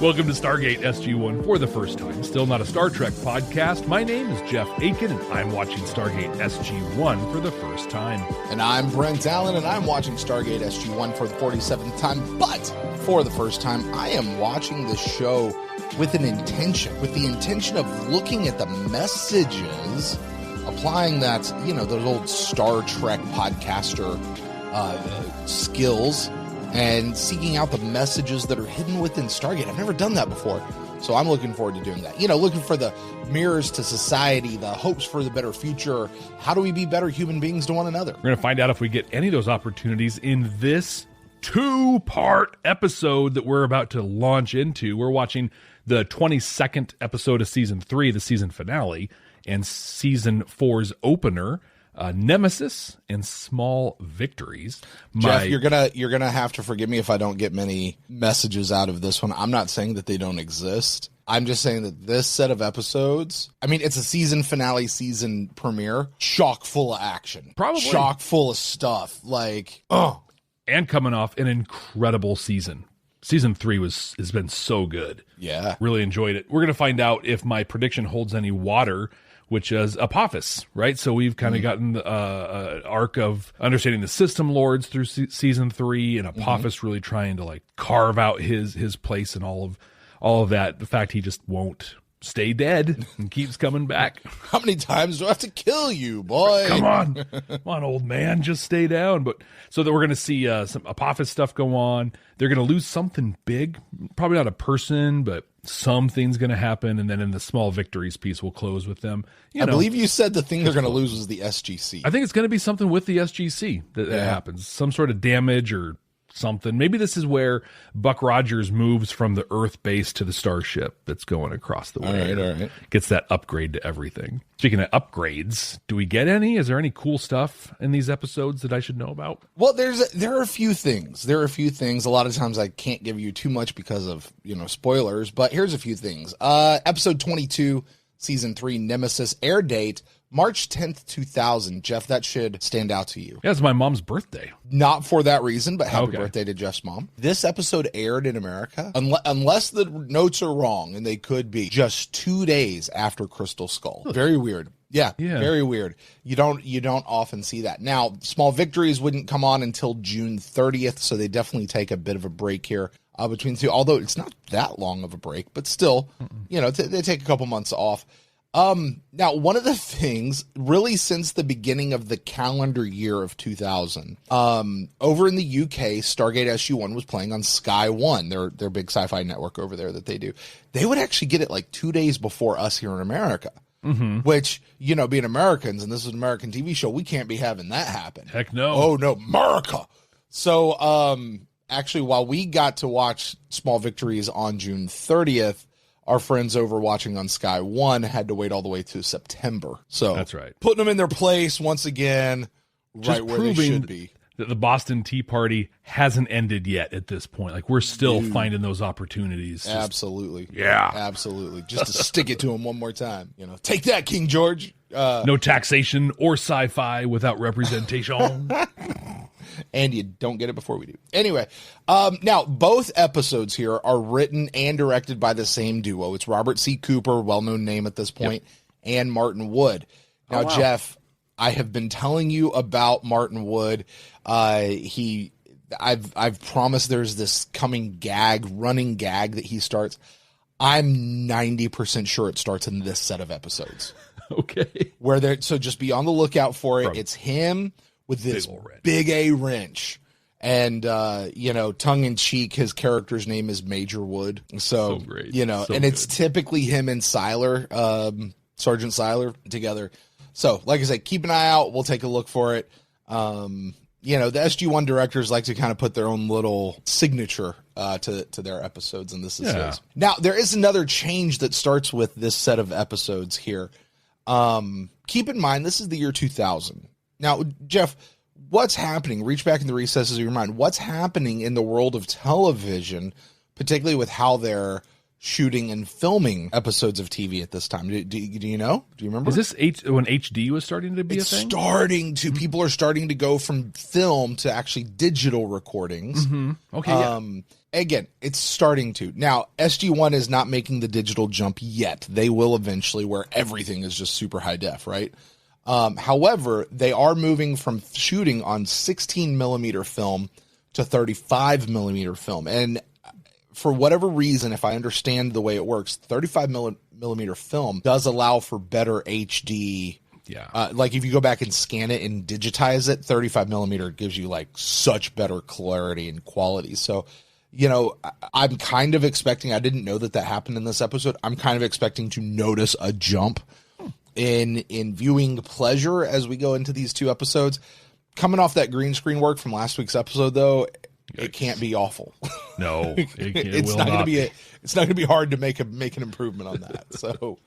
Welcome to Stargate SG-1 for the first time. Still not a Star Trek podcast. My name is Jeff Akin, and I'm watching Stargate SG-1 for the first time. And I'm Brent Allen, and I'm watching Stargate SG-1 for the 47th time. But for the first time, I am watching the show with an intention. With the intention of looking at the messages, applying that, those old Star Trek podcaster skills, and seeking out the messages that are hidden within Stargate. I've never done that before, so I'm looking forward to doing that. Looking for the mirrors to society, the hopes for the better future. How do we be better human beings to one another? We're going to find out if we get any of those opportunities in this two-part episode that we're about to launch into. We're watching the 22nd episode of Season 3, the season finale, and Season 4's opener, Nemesis and Small Victories. Jeff, you're gonna have to forgive me if I don't get many messages out of this one. I'm not saying that they don't exist. I'm just saying that this set of episodes, it's a season finale, season premiere, chock full of action. Probably. Chock full of stuff. And coming off an incredible season. Season 3 has been so good. Yeah. Really enjoyed it. We're going to find out if my prediction holds any water, which is Apophis, right? So we've kind of gotten an arc of understanding the system lords through season 3, and Apophis really trying to carve out his place in all of that. The fact he just won't stay dead and keeps coming back. How many times do I have to kill you, boy? Come on, old man, just stay down. But so that we're going to see some Apophis stuff go on. They're going to lose something big, probably not a person, but something's going to happen. And then in the Small Victories piece, we'll close with them. I believe you said the thing they're going to lose was the SGC. I think it's going to be something with the SGC that happens, some sort of damage or something. Maybe this is where Buck Rogers moves from the Earth base to the starship that's going across the way. All right. Gets that upgrade to everything. Speaking of upgrades, do we get any? Is there any cool stuff in these episodes that I should know about? Well, there are a few things. A lot of times I can't give you too much because of, spoilers, but here's a few things. Episode 22, season 3, Nemesis, air date March 10th, 2000. Jeff, that should stand out to you. Yeah, it's my mom's birthday. Not for that reason, but happy birthday to Jeff's mom. This episode aired in America, unless the notes are wrong, and they could be, just 2 days after Crystal Skull. Very weird. Yeah, very weird. You don't often see that. Now, Small Victories wouldn't come on until June 30th, so they definitely take a bit of a break here between the two, although it's not that long of a break, but still, they take a couple months off. Now, one of the things, really since the beginning of the calendar year of 2000, over in the UK, Stargate SG-1 was playing on Sky One, their big sci-fi network over there that they do. They would actually get it 2 days before us here in America, which, being Americans, and this is an American TV show, we can't be having that happen. Heck no. Oh, no, America. So, actually, while we got to watch Small Victories on June 30th, our friends over watching on Sky One had to wait all the way to September. So that's right. Putting them in their place once again, just right where they should be. That the Boston Tea Party hasn't ended yet at this point. We're still finding those opportunities. Absolutely. Yeah. Absolutely. Just to stick it to them one more time. Take that, King George. No taxation or sci-fi without representation. And you don't get it before we do. Anyway, now both episodes here are written and directed by the same duo. It's Robert C. Cooper, well-known name at this point, and Martin Wood. Now, Jeff, I have been telling you about Martin Wood. I've promised there's this coming running gag that he starts. I'm 90% sure it starts in this set of episodes. Okay. So just be on the lookout for it. It's him with this big A wrench. And, tongue in cheek, his character's name is Major Wood. So great. It's typically him and Sergeant Seiler together. So like I said, keep an eye out. We'll take a look for it. The SG-1 directors like to kind of put their own little signature to their episodes, and this is his. Now, there is another change that starts with this set of episodes here. Keep in mind, this is the year 2000. Now, Jeff, what's happening? Reach back in the recesses of your mind. What's happening in the world of television, particularly with how they're shooting and filming episodes of TV at this time? Do you know? Do you remember? Is this when HD was starting to be a thing? Starting to. People are starting to go from film to actually digital recordings. Okay. Again, it's starting to. Now, SG-1 is not making the digital jump yet. They will eventually, where everything is just super high def, right? However, they are moving from shooting on 16 millimeter film to 35 millimeter film. And for whatever reason, if I understand the way it works, 35 millimeter film does allow for better HD. Yeah. Like if you go back and scan it and digitize it, 35 millimeter gives you like such better clarity and quality. So, you know, I'm kind of expecting, I didn't know that happened in this episode. I'm kind of expecting to notice a jump in viewing pleasure as we go into these 2 episodes. Coming off that green screen work from last week's episode, though, it can't be awful. No, it's not going to be. It's not going to be hard to make an improvement on that. So,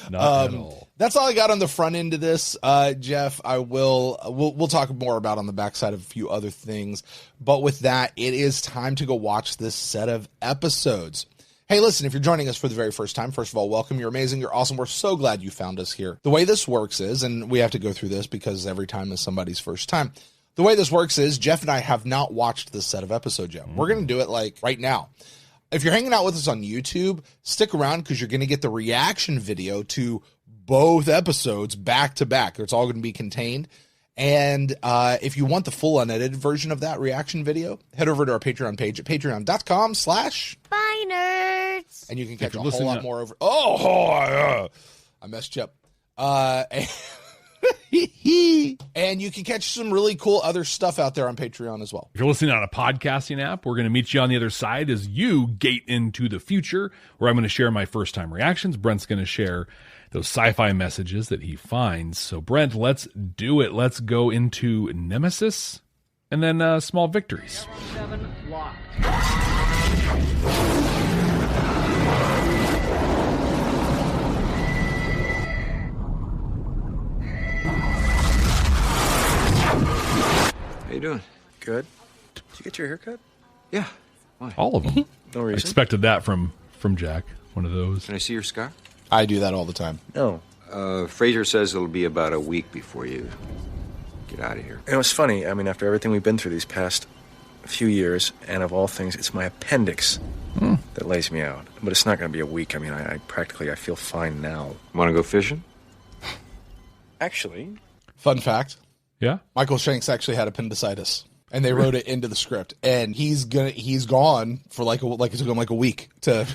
not at all. That's all I got on the front end of this, Jeff. We'll talk more about on the backside of a few other things. But with that, it is time to go watch this set of episodes. Hey, listen, if you're joining us for the very first time, first of all, welcome. You're amazing. You're awesome. We're so glad you found us here. The way this works is, and we have to go through this because every time is somebody's first time. The way this works is Jeff and I have not watched this set of episodes yet. We're going to do it like right now. If you're hanging out with us on YouTube, stick around because you're going to get the reaction video to both episodes back to back. It's all going to be contained. And if you want the full unedited version of that reaction video, head over to our Patreon page at patreon.com/Bye Nerds. And you can catch a whole lot more over. I messed you up. And you can catch some really cool other stuff out there on Patreon as well. If you're listening on a podcasting app, we're going to meet you on the other side as you gate into the future, where I'm going to share my first time reactions. Brent's going to share those sci-fi messages that he finds. So Brent, let's do it. Let's go into Nemesis and then Small Victories. 7 locked. How you doing? Good. Did you get your haircut? Yeah. Why? All of them. No I reason. expected that from Jack. One of those. Can I see your scar? I do that all the time. No. Fraser says it'll be about a week before you get out of here. And it was funny. I mean, after everything we've been through these past few years, and of all things, it's my appendix that lays me out. But it's not going to be a week. I mean, I feel fine now. Want to go fishing? Actually. Fun fact. Yeah. Michael Shanks actually had appendicitis, and they wrote it into the script. And he's gone for it took him like a week to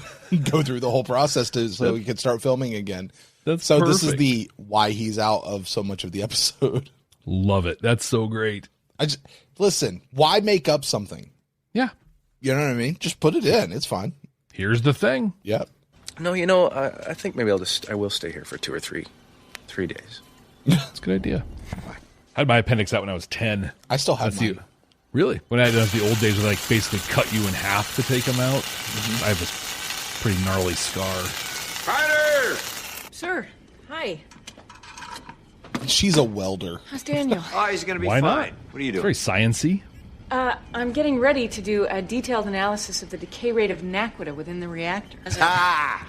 go through the whole process so he could start filming again. That's so perfect. This is the why he's out of so much of the episode. Love it. That's so great. Listen. Why make up something? Yeah. You know what I mean? Just put it in. It's fine. Here's the thing. Yep. No, I think maybe I will stay here for 2 or 3 days. That's a good idea. I had my appendix out when I was 10. I still have mine. Really? When I had the old days where basically cut you in half to take them out. I have this pretty gnarly scar. Ryder! Sir, hi. She's a welder. How's Daniel? Oh, he's going to be Why fine. not? What are you It's doing? very science-y. I'm getting ready to do a detailed analysis of the decay rate of naquita within the reactor. Ah!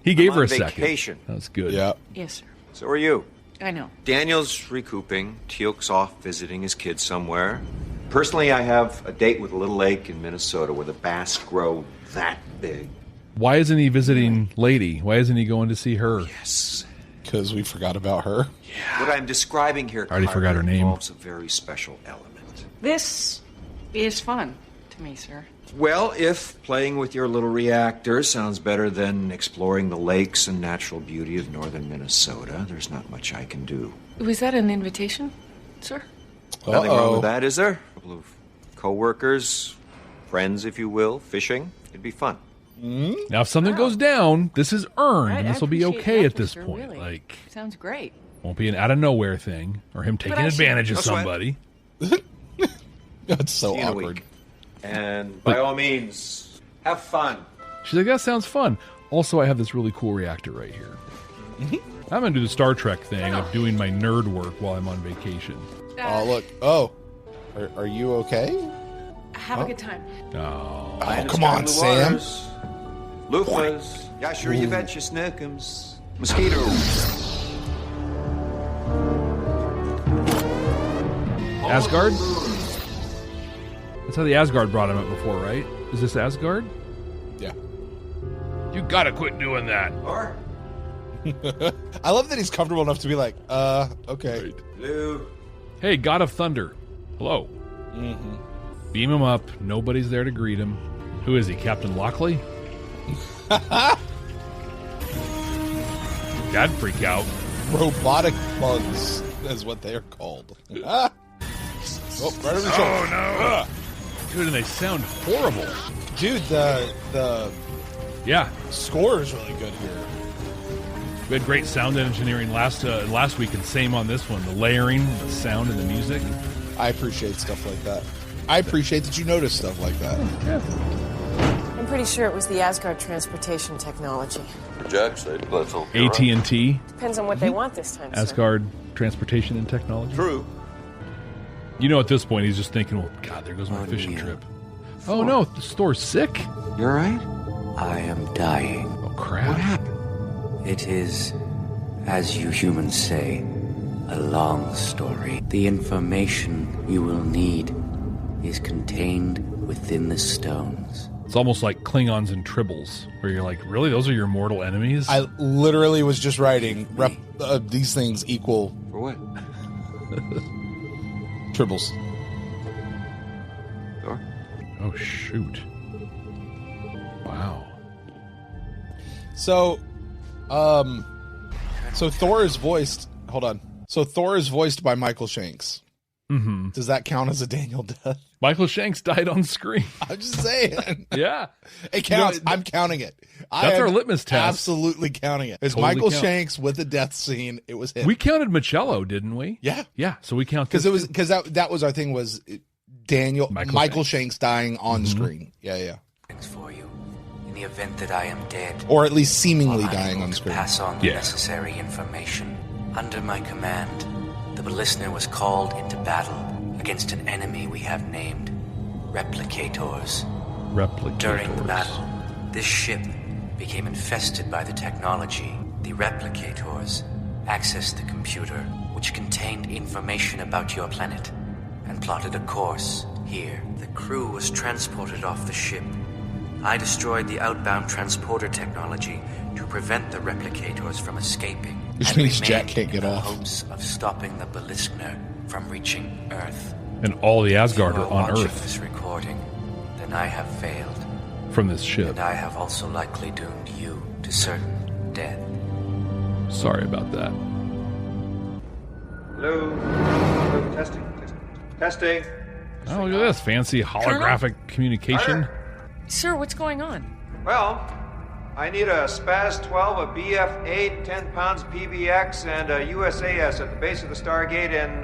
He gave I'm her on a second. vacation. That was good. Yeah. Yes, sir. So are you. I know. Daniel's recouping. Teal'c's off visiting his kids somewhere. Personally, I have a date with a little lake in Minnesota where the bass grow that big. Why isn't he visiting Lady? Why isn't he going to see her? Yes. Because we forgot about her. What I'm describing here, I already forgot her name. involves a very special element. This is fun to me, sir. Well, if playing with your little reactor sounds better than exploring the lakes and natural beauty of northern Minnesota, there's not much I can do. Was that an invitation, sir? Nothing wrong with that, is there? A couple of co-workers, friends, if you will, fishing. It'd be fun. Now, if something goes down, this is earned, and this will be okay at this point. Really. Like, Sounds great. won't be an out of nowhere thing or him taking advantage of No sweat. somebody. That's so See you in a awkward. week. And by all means, have fun. She's like, that sounds fun. Also, I have this really cool reactor right here. I'm going to do the Star Trek thing of doing my nerd work while I'm on vacation. Oh, look. Oh. Are you okay? Have a good time. Oh. Oh, come on, Sam. Loofahs. Ja, sure, je bet je snookums. Mosquitoes. Asgard? That's how the Asgard brought him up before, right? Is this Asgard? Yeah. You gotta quit doing that. Or? I love that he's comfortable enough to be like, okay. Right. Hello. Hey, God of Thunder. Hello. Mm-hmm. Beam him up. Nobody's there to greet him. Who is he, Captain Lockley? That'd freak out. Robotic bugs is what they're called. Oh, right over the shoulder. Oh, no. Dude, and they sound horrible. Dude, the score is really good here. We had great sound engineering last week, and same on this one. The layering, the sound, and the music. I appreciate stuff like that. I appreciate that you notice stuff like that. Yeah. I'm pretty sure it was the Asgard transportation technology. Projects, that's all. AT&T. Depends on what they want this time, Asgard transportation and technology. True. You know, at this point, he's just thinking, well, God, there goes my fishing trip. Oh, no, the store's sick. You all right? I am dying. Oh, crap. What happened? It is, as you humans say, a long story. The information you will need is contained within the stones. It's almost like Klingons and Tribbles, where you're like, really? Those are your mortal enemies? I literally was just writing these things equal. For what? Tribbles. Sure. Oh, shoot. Wow. So Thor is voiced. Hold on. So Thor is voiced by Michael Shanks. Mm-hmm. Does that count as a Daniel death? Michael Shanks died on screen. I'm just saying. Yeah. It counts. I'm counting it. That's our litmus test. Absolutely counting it. It's Totally Michael count. Shanks with a death scene. It was him. We counted Machello, didn't we? Yeah. Yeah, so we counted. Because that was our thing was Michael Shanks dying on screen. Yeah. Thanks for you. In the event that I am dead, Or at least seemingly I'm dying able on to screen. pass on the necessary information. Under my command, the listener was called into battle against an enemy we have named Replicators. During the battle, this ship became infested by the technology. The Replicators accessed the computer, which contained information about your planet, and plotted a course here. The crew was transported off the ship. I destroyed the outbound transporter technology to prevent the Replicators from escaping. Which means Jack can't get off. In the hopes of stopping the Listener from reaching Earth. And all the Asgard If you are on watching Earth this recording, then I have failed. from this ship. And I have also likely doomed you to certain death. Sorry about that. Hello? Hello? Testing. Oh, look at this fancy holographic communication. Sir, what's going on? Well, I need a SPAS 12, a BF 8, 10 pounds PBX, and a USAS at the base of the Stargate in,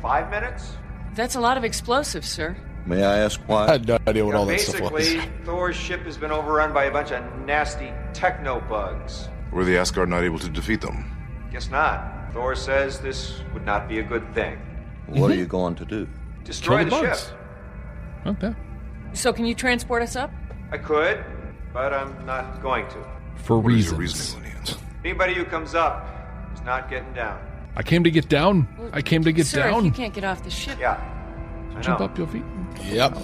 5 minutes? That's a lot of explosives, sir. May I ask why? I had no idea what all that stuff was. Basically, Thor's ship has been overrun by a bunch of nasty techno bugs. Were the Asgard not able to defeat them? Guess not. Thor says this would not be a good thing. What are you going to do? Destroy Kill the bugs. ship. Okay. So can you transport us up? I could, but I'm not going to. For What is your reasons. reasoning, Williams? Anybody who comes up is not getting down. I came to get down. I came to get Sir, down. if you can't get off the ship. Yeah, I Jump know. up your feet. Yep.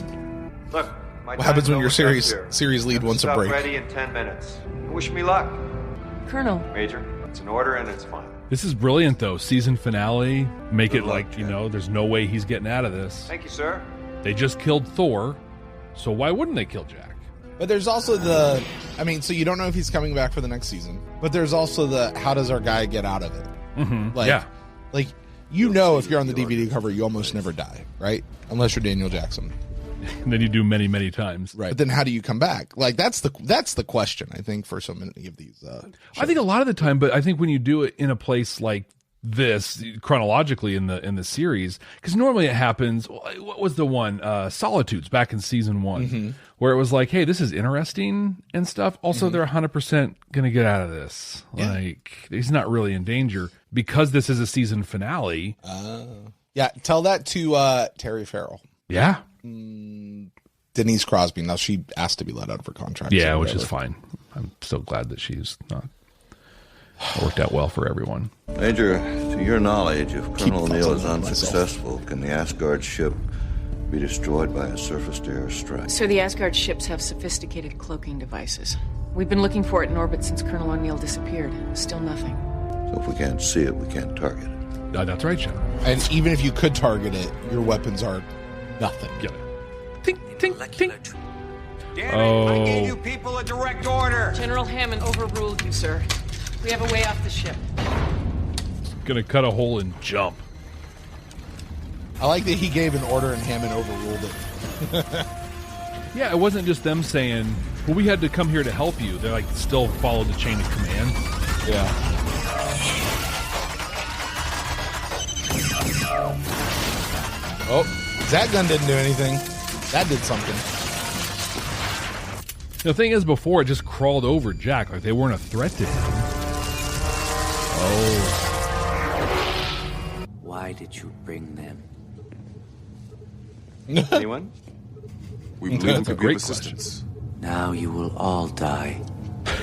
Look, my What happens time's when your almost up series here. lead Have the wants a stuff break? ready in 10 minutes. Wish me luck, Colonel, Major. It's an order and it's fine. This is brilliant, though. Season finale. Make Good it luck, like, Jack. there's no way he's getting out of this. Thank you, sir. They just killed Thor, so why wouldn't they kill Jack? But there's also so you don't know if he's coming back for the next season. But there's also how does our guy get out of it? Mm-hmm. Like, Yeah. Like, if you're on the DVD cover, you almost never die, right? Unless you're Daniel Jackson. And then you do many, many times. Right. But then how do you come back? Like, that's the question, I think, for so many of these. I think a lot of the time, but I think when you do it in a place like this, chronologically in the series, because normally it happens. What was the one? Solitudes back in season 1, where it was like, hey, this is interesting and stuff. Also, they're 100% gonna get out of this. Yeah. Like, he's not really in danger because this is a season finale. Yeah. Tell that to Terry Farrell. Yeah. Denise Crosby. Now, she asked to be let out of her contract. Yeah, so which is whatever. fine. I'm so glad that she's not worked out well for everyone. Major, to your knowledge, if Keep Colonel O'Neill is fussing with myself. unsuccessful, can the Asgard ship be destroyed by a surface-to-air strike. Sir, the Asgard ships have sophisticated cloaking devices. We've been looking for it in orbit since Colonel O'Neill disappeared. Still nothing. So if we can't see it, we can't target it. That's right, General. And even if you could target it, your weapons are nothing. Yeah. Tink, tink, tink. Damn it, I gave you people a direct order. General Hammond overruled you, sir. We have a way off the ship. Gonna cut a hole and jump. I like that he gave an order and Hammond overruled it. Yeah, it wasn't just them saying, well, we had to come here to help you. They're like, still followed the chain of command. Yeah. Oh, that gun didn't do anything. That did something. The thing is, before it just crawled over Jack, like they weren't a threat to him. Oh. Why did you bring them? Anyone? We believe we could be of assistance. Now you will all die.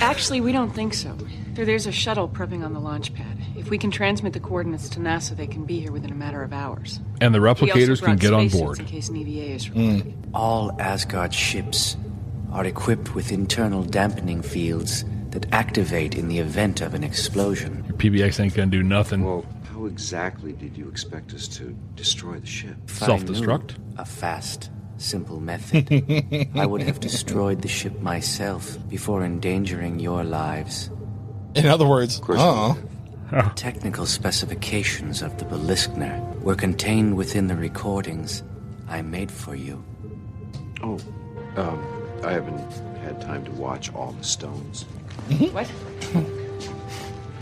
Actually, we don't think so. There's a shuttle prepping on the launch pad. If we can transmit the coordinates to NASA, they can be here within a matter of hours. And the replicators can get on board. In case an EVA is reported. All Asgard ships are equipped with internal dampening fields that activate in the event of an explosion. Your PBX ain't gonna do nothing. Well, how exactly did you expect us to destroy the ship? Self-destruct? A fast, simple method. I would have destroyed the ship myself before endangering your lives. In other words, The technical specifications of the Beliskner were contained within the recordings I made for you. Oh, I haven't had time to watch all the stones. What?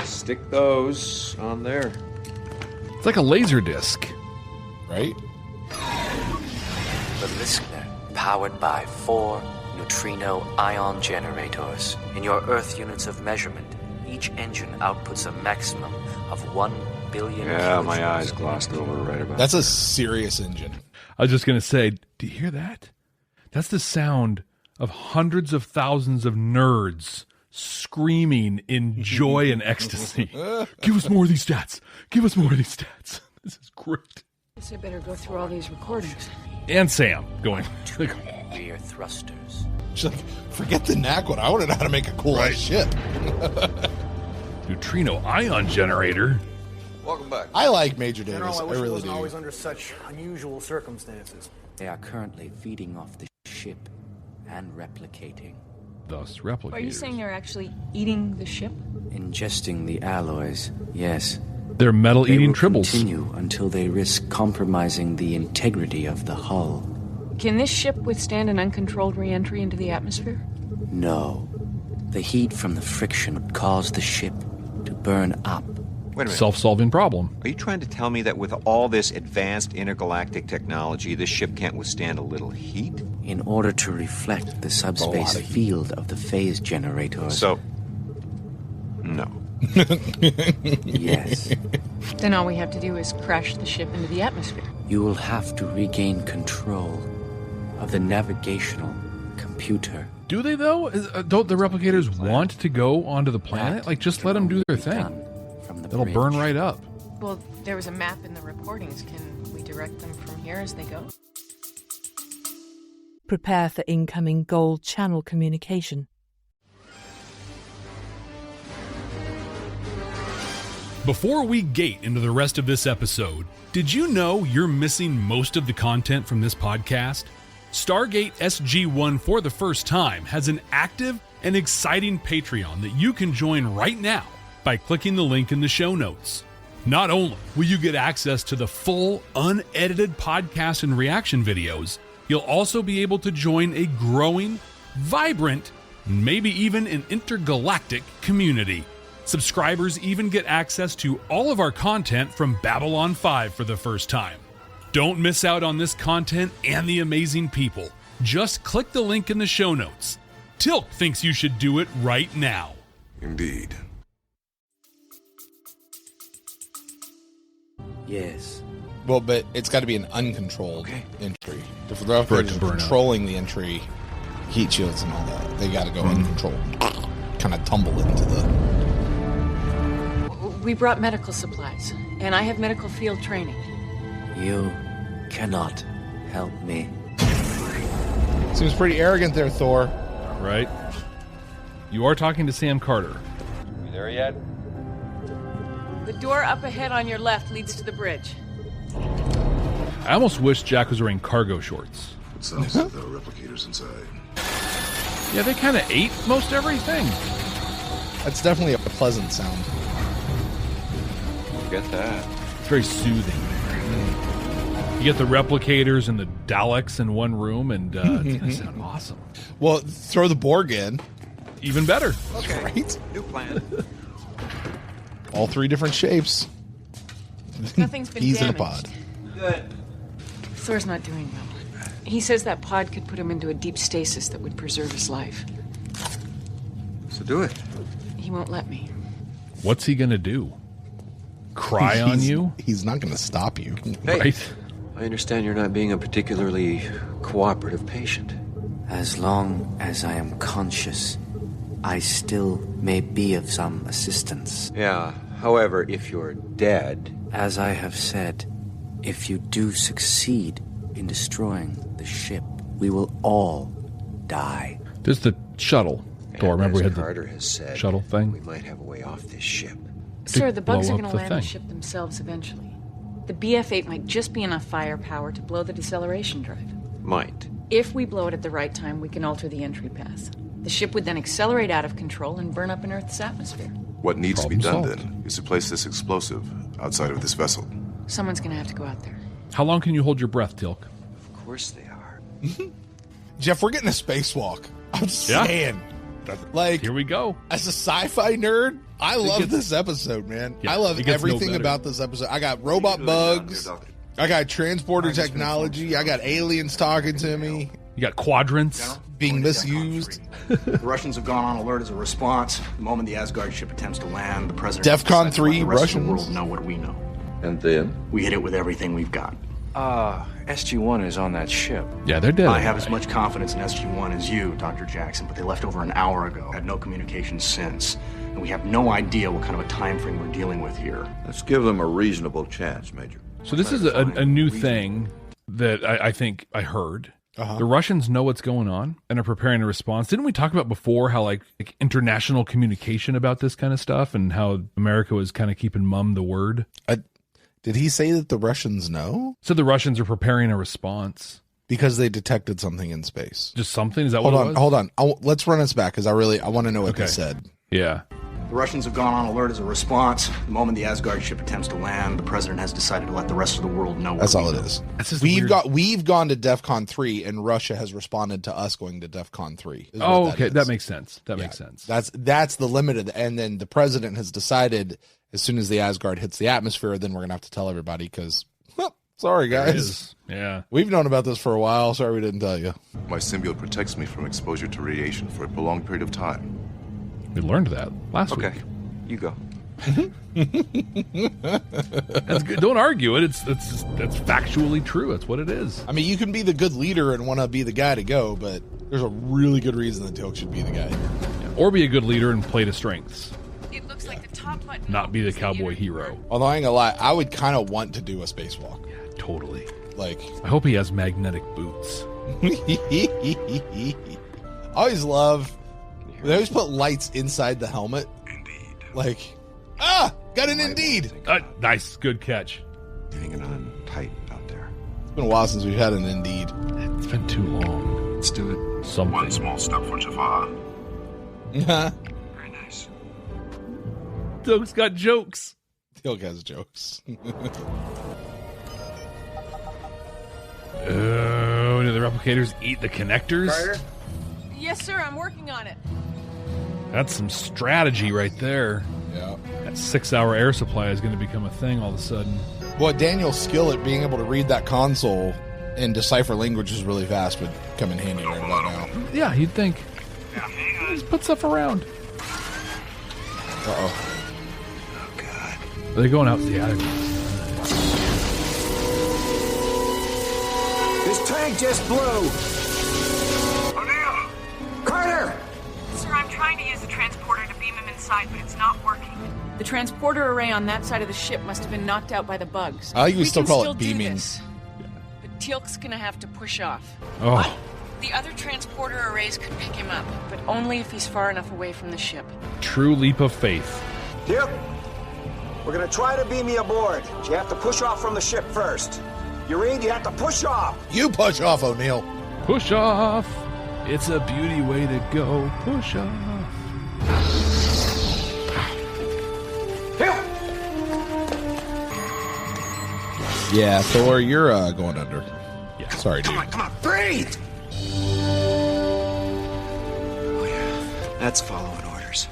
Stick those on there. It's like a laser disc. Right? Beliskner, powered by 4 neutrino ion generators. In your Earth units of measurement, each engine outputs a maximum of 1 billion. Yeah, my eyes glossed over right about. That's a serious engine. I was just gonna say, do you hear that? That's the sound of hundreds of thousands of nerds screaming in joy and ecstasy. Give us more of these stats. Give us more of these stats. This is great. Guess I better go through all these recordings. And Sam going. Rear thrusters. She's like, forget the Naquit. I want to know how to make a cool ass ship. Neutrino ion generator. Welcome back. I like Major Davis. General, I wish I it really wasn't do. always under such unusual circumstances. They are currently feeding off the ship and replicating. Thus replicators. Are you saying they're actually eating the ship? Ingesting the alloys, yes. They're metal-eating They will tribbles. continue until they risk compromising the integrity of the hull. Can this ship withstand an uncontrolled re-entry into the atmosphere? No. The heat from the friction would cause the ship to burn up. Wait a minute. Self-solving problem. Are you trying to tell me that with all this advanced intergalactic technology, this ship can't withstand a little heat? In order to reflect the subspace field of the phase generators. So, no. Yes. Then all we have to do is crash the ship into the atmosphere. You will have to regain control of the navigational computer. Do they, though? Don't the replicators want to go onto the planet? Like, just let them do their thing. It'll burn right up. Well, there was a map in the recordings. Can we direct them from here as they go? Prepare for incoming gold channel communication. Before we gate into the rest of this episode, did you know you're missing most of the content from this podcast? Stargate SG-1 for the first time has an active and exciting Patreon that you can join right now by clicking the link in the show notes. Not only will you get access to the full, unedited podcast and reaction videos, you'll also be able to join a growing, vibrant, maybe even an intergalactic community. Subscribers even get access to all of our content from Babylon 5 for the first time. Don't miss out on this content and the amazing people. Just click the link in the show notes. Tilk thinks you should do it right now. Indeed. Yes. Well, but it's got to be an uncontrolled entry. If they're For it to burn controlling the entry, heat shields and all that, they got to go uncontrolled. Kind of tumble into the... We brought medical supplies, and I have medical field training. You cannot help me. Seems pretty arrogant there, Thor. Right. You are talking to Sam Carter. You there yet? The door up ahead on your left leads to the bridge. I almost wish Jack was wearing cargo shorts. It sounds like there are replicators inside. Yeah, they kind of ate most everything. That's definitely a pleasant sound. Get that. It's very soothing. You get the replicators and the Daleks in one room, and it's going to sound awesome. Well, throw the Borg in. Even better. Okay. Right? New plan. All three different shapes. Nothing's been He's damaged. in a pod. Good. Thor's not doing well. He says that pod could put him into a deep stasis that would preserve his life. So do it. He won't let me. What's he going to do? Cry on you? He's not going to stop you. Hey, right? I understand you're not being a particularly cooperative patient. As long as I am conscious, I still may be of some assistance. Yeah, however, if you're dead... As I have said, if you do succeed in destroying the ship, we will all die. There's the shuttle. Thor, remember we had Carter the has said, shuttle thing? We might have a way off this ship. Sir, the bugs blow are going up to the land the thing. ship themselves eventually. The BF-8 might just be enough firepower to blow the deceleration drive. Might. If we blow it at the right time, we can alter the entry path. The ship would then accelerate out of control and burn up in Earth's atmosphere. What needs to be done, Problem solved. then, is to place this explosive outside of this vessel. Someone's going to have to go out there. How long can you hold your breath, Tilk? Of course they are. Jeff, we're getting a spacewalk. I'm just saying. Like, here we go. As a sci-fi nerd, I love this episode, man. Yeah, I love it gets no everything better. about this episode. I got robot bugs. I got transporter technology. I got aliens talking to me. You got quadrants being misused. The Russians have gone on alert as a response. The moment the Asgard ship attempts to land, the president... DEFCON 3 the rest of the Russians? world know what we know. And then? We hit it with everything we've got. SG-1 is on that ship. Yeah, they're dead. I have as much confidence in SG-1 as you, Dr. Jackson, but they left over an hour ago. Had no communication since. And we have no idea what kind of a time frame we're dealing with here. Let's give them a reasonable chance, Major. So this is a new thing that I think I heard. The Russians know what's going on and are preparing a response. Didn't we talk about before how like international communication about this kind of stuff and how America was kind of keeping mum the word? Did he say that the Russians know? So the Russians are preparing a response. Because they detected something in space. Just something? Is that hold what on, it was? Hold on. Let's run this back because I want to know what they said. Yeah. The Russians have gone on alert as a response. The moment the Asgard ship attempts to land, the president has decided to let the rest of the world know what That's we all know. it is. Weird. We've gone to DEFCON 3 and Russia has responded to us going to DEFCON 3. Oh, okay. That makes sense. That makes sense. That's the limit of and then the president has decided as soon as the Asgard hits the atmosphere, then we're gonna have to tell everybody because sorry guys. Yeah. We've known about this for a while. Sorry we didn't tell you. My symbiote protects me from exposure to radiation for a prolonged period of time. We learned that last week. Okay, you go. That's good. Don't argue it. That's factually true. That's what it is. I mean, you can be the good leader and want to be the guy to go, but there's a really good reason that Tilk should be the guy. Yeah. Or be a good leader and play to strengths. It looks like the top button. Not be the cowboy hero. Although I ain't gonna lie, I would kind of want to do a spacewalk. Yeah, totally. Like, I hope he has magnetic boots. I always love. They always put lights inside the helmet. Indeed. Like, got an Indeed. Nice, good catch. Hanging on tight out there. It's been a while since we've had an Indeed. It's been too long. Let's do it. Something. One small step for Jafar. Very nice. Tilk's got jokes. Tilk has jokes. Oh, do the replicators eat the connectors? Carter? Yes, sir. I'm working on it. That's some strategy right there. Yeah. That 6-hour air supply is going to become a thing all of a sudden. Well, Daniel's skill at being able to read that console and decipher languages really fast would come in handy right about now. Yeah, you'd think. Just put stuff around. Uh-oh. Oh, God. Are they going out to the attic? This tank just blew! Carter! Sir, I'm trying to use the transporter to beam him inside, but it's not working. The transporter array on that side of the ship must have been knocked out by the bugs. I think we We still can call still it do beaming. this. But Teal'c's gonna have to push off. Oh. What? The other transporter arrays could pick him up, but only if he's far enough away from the ship. True leap of faith. Teal'c, we're gonna try to beam you aboard, but you have to push off from the ship first. You read? You have to push off. You push off, O'Neill. Push off. It's a beauty way to go. Push off. Yeah, Thor, you're going under. Yeah. Sorry, dude. Come on, breathe! Oh, yeah. That's following orders.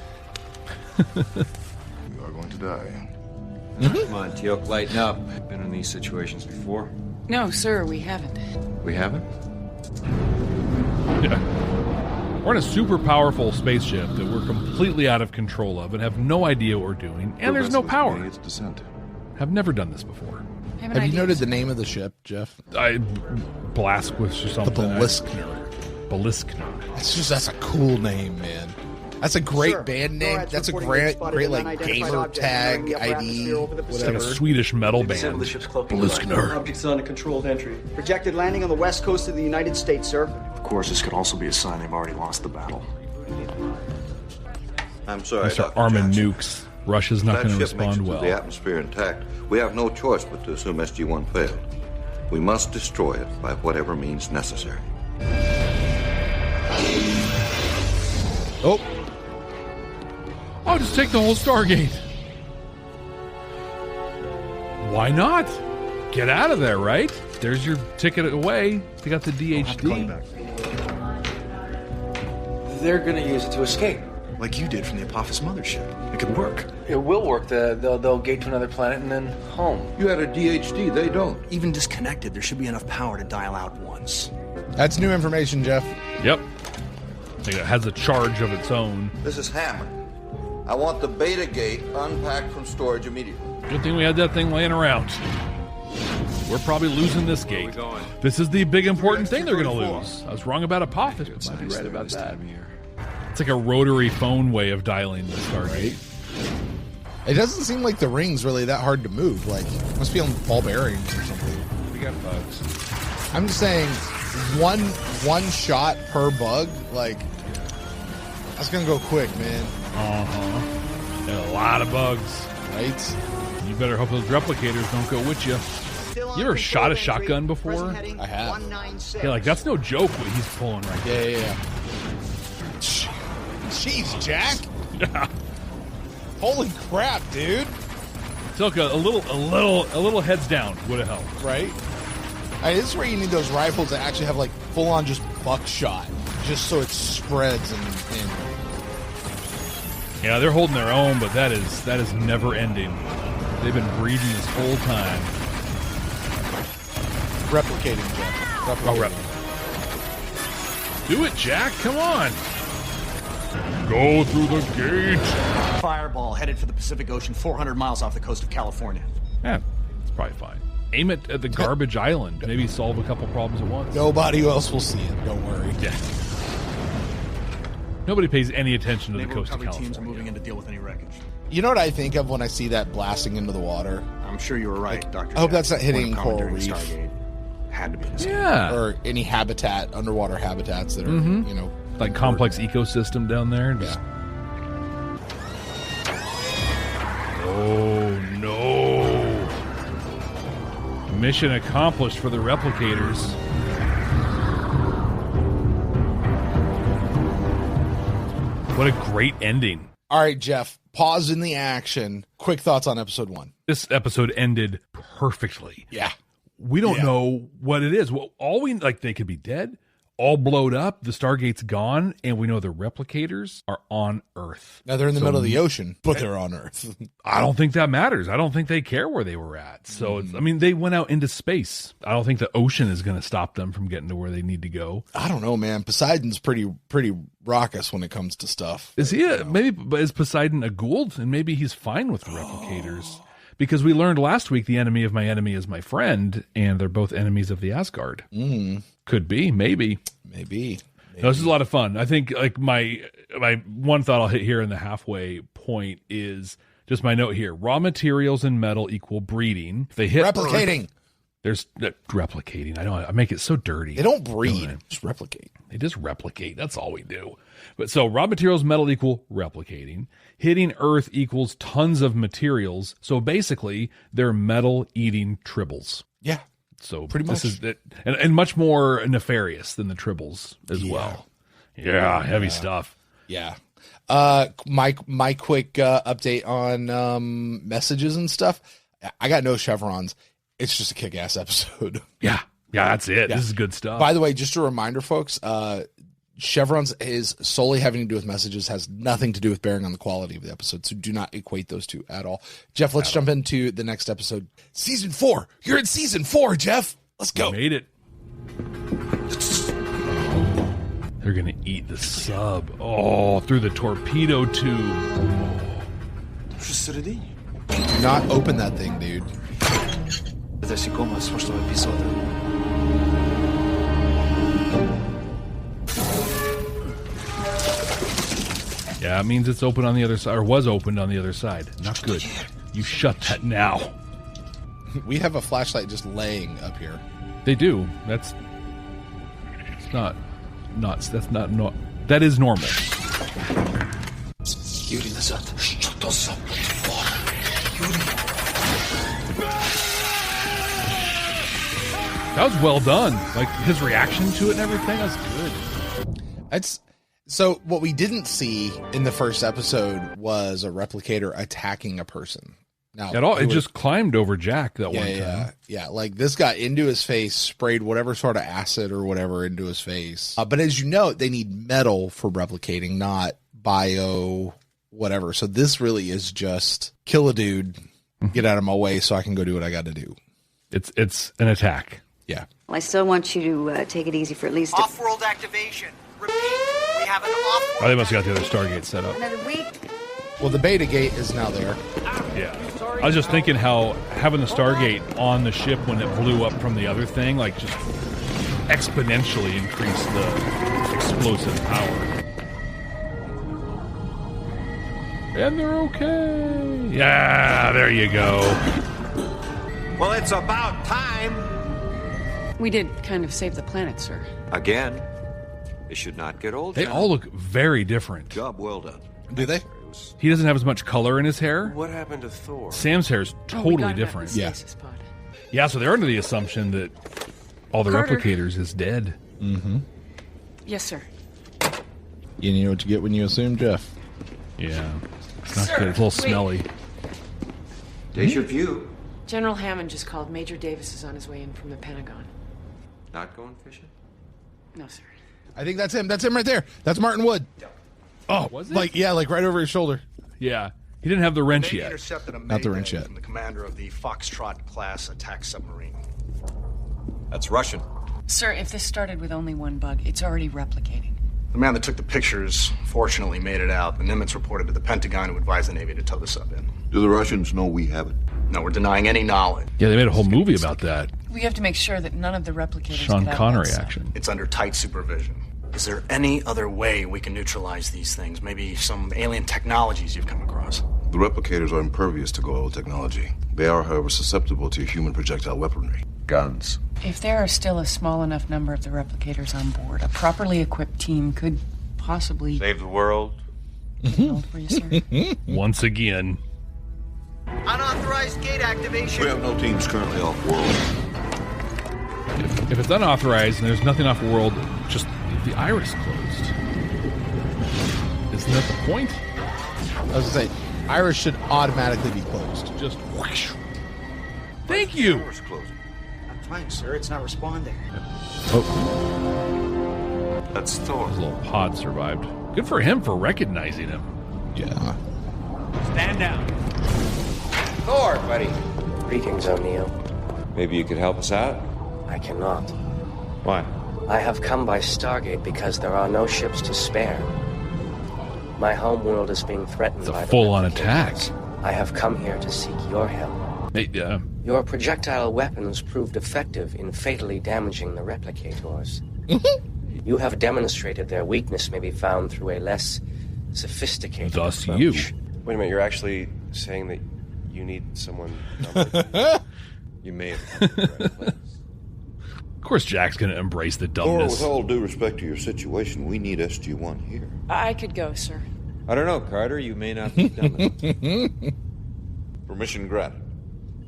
You are going to die. Come on, Teal'c, lighten up. Been in these situations before. No, sir, we haven't. We haven't? Yeah. We're in a super powerful spaceship that we're completely out of control of and have no idea what we're doing, and there's no power. Its descent. Have never done this before. Have you noted the name of the ship, Jeff? Blasquith or something. The Beliskner. Beliskner. That's a cool name, man. That's a great band name. That's a great like gamer tag ID. It's like a Swedish metal band. Beliskner. Objects on a controlled entry. Projected landing on the west coast of the United States, sir. Of course, this could also be a sign they've already lost the battle. I'm sorry, Mr. Armin Nukes. Russia's not going to respond well. The atmosphere intact. We have no choice but to assume SG-1 failed. We must destroy it by whatever means necessary. Oh, just take the whole Stargate. Why not? Get out of there, right? There's your ticket away. You got the DHD. They're going to use it to escape. Like you did from the Apophis mothership. It could work. It will work. They'll gate to another planet and then home. You had a DHD, they don't. Even disconnected, there should be enough power to dial out once. That's new information, Jeff. Yep. I think it has a charge of its own. This is Hammond. I want the beta gate unpacked from storage immediately. Good thing we had that thing laying around. We're probably losing this gate. This is the big important thing they're going to lose. I was wrong about Apophis, but might be right about that. It's like a rotary phone way of dialing the Stargate. It doesn't seem like the ring's really that hard to move. Like, it must be on ball bearings or something. We got bugs. I'm just saying, one shot per bug, like, that's gonna go quick, man. Got a lot of bugs. Right? You better hope those replicators don't go with you. You ever shot a shotgun before? I have. Yeah, like, that's no joke what he's pulling right there. Yeah. Jeez, Jack. Yeah. Holy crap, dude. Took a little heads down would have helped. Right? This is where you need those rifles that actually have like full on just buckshot. Just so it spreads and yeah, they're holding their own, but that is never ending. They've been breeding this whole time. Replicating, Jack. Do it, Jack. Come on. Go through the gate. Fireball headed for the Pacific Ocean 400 miles off the coast of California. Yeah, it's probably fine. Aim it at the garbage island. Maybe solve a couple problems at once. Nobody else will see it. Don't worry. Yeah. Nobody pays any attention to the coast of California. Teams are moving in to deal with any wreckage. You know what I think of when I see that blasting into the water? I'm sure you were right, Dr. I hope that's not hitting coral reef. Stargate. Had to be the same. Yeah. Or any habitat, underwater habitats that are, like complex ecosystem down there. Yeah. Oh, no. Mission accomplished for the replicators. What a great ending. All right, Jeff, pause in the action. Quick thoughts on episode 1. This episode ended perfectly. Yeah. We don't know what it is. Well, they could be dead, all blowed up, the Stargate's gone, and we know the replicators are on Earth. Now they're in the middle of the ocean, but they're on Earth. I don't think that matters. I don't think they care where they were at. So, they went out into space. I don't think the ocean is going to stop them from getting to where they need to go. I don't know, man. Poseidon's pretty raucous when it comes to stuff. Is he? Is Poseidon a Gould? And maybe he's fine with replicators. Because we learned last week the enemy of my enemy is my friend, and they're both enemies of the Asgard. Could be, maybe. No, this is a lot of fun. I think like my one thought I'll hit here in the halfway point is just my note here. Raw materials and metal equal breeding. If they hit replicating. There's replicating. I make it so dirty. They don't breed, just replicate. They just replicate. That's all we do. But so raw materials, metal equal replicating. Hitting Earth equals tons of materials. So basically, they're metal-eating tribbles. Yeah. So pretty much. This is and much more nefarious than the tribbles as well. Yeah, heavy stuff. Yeah. My quick update on messages and stuff. I got no chevrons. It's just a kick-ass episode. Yeah, that's it. Yeah. This is good stuff. By the way, just a reminder, folks, chevrons is solely having to do with messages, has nothing to do with bearing on the quality of the episode, so do not equate those two at all. Jeff, let's jump into the next episode. Season 4. You're in Season 4, Jeff. Let's go. We made it. They're going to eat the sub. Oh, through the torpedo tube. Do not open that thing, dude. Yeah, it means it's open on the other side, or was opened on the other side. Not good. You shut that now. We have a flashlight just laying up here. They do. That is normal. That was well done. Like his reaction to it and everything, that was good. So what we didn't see in the first episode was a replicator attacking a person. Now, at all, it just climbed over Jack that one time. Yeah, like this got into his face, sprayed whatever sort of acid or whatever into his face. But as you know, they need metal for replicating, not bio whatever. So this really is just kill a dude, get out of my way so I can go do what I got to do. It's an attack. Yeah. Well, I still want you to take it easy for at least off-world activation. Repeat, we have an off-world. Oh, they must have got the other Stargate set up. Another week. Well, the beta gate is now there. Yeah. I was just thinking how having the Stargate on the ship when it blew up from the other thing, like just exponentially increased the explosive power. And they're okay. Yeah, there you go. Well, it's about time. We did kind of save the planet, sir. Again, it should not get old. They all look very different. Job well done. Do they? He doesn't have as much color in his hair. What happened to Thor? Sam's hair is totally different. Yeah. Yeah, so they're under the assumption that all the Carter. replicators is dead. Mm-hmm. Yes, sir. You know what you get when you assume, Jeff. Yeah. It's not good. It's a little smelly. Deja vu. General Hammond just called. Major Davis is on his way in from the Pentagon. Not going fishing? No, sir. I think that's him. That's him right there. That's Martin Wood. Oh, was it? Like right over his shoulder. Yeah. He didn't have the wrench yet. Intercepted a Not the wrench yet. from the commander of the Foxtrot class attack submarine. That's Russian. Sir, if this started with only one bug, it's already replicating. The man that took the pictures fortunately made it out. The Nimitz reported to the Pentagon, who advised the Navy to tow the sub in. Do the Russians know we have it? No, we're denying any knowledge. Yeah, they made a whole movie about that. We have to make sure that none of the replicators Sean get out of Connery that sub. action. It's under tight supervision. Is there any other way we can neutralize these things? Maybe some alien technologies you've come across? The replicators are impervious to Goa'uld technology. They are, however, susceptible to human projectile weaponry. Guns. If there are still a small enough number of the replicators on board, a properly equipped team could possibly Save the world. hold for you, sir. Once again. Unauthorized gate activation. We have no teams currently off-world. If it's unauthorized and there's nothing off world, just leave the iris closed. Isn't that the point? I was going to say, iris should automatically be closed. Just whoosh. Thank you. Door's closing. I'm trying, sir. It's not responding. Oh. That's Thor. His little pod survived. Good for him for recognizing him. Yeah. Stand down. Thor, buddy. Greetings, O'Neill. Maybe you could help us out? I cannot. Why? I have come by Stargate because there are no ships to spare. My homeworld is being threatened by the full-on attack. I have come here to seek your help. Hey, Your projectile weapons proved effective in fatally damaging the replicators. You have demonstrated their weakness may be found through a less sophisticated Thus approach. you. Wait a minute, you're actually saying that you need someone You may have come to the right place. Of course, Jack's going to embrace the Laura, dumbness. with all due respect to your situation, we need SG-1 here. I could go, sir. I don't know, Carter. You may not be dumb enough. Permission granted.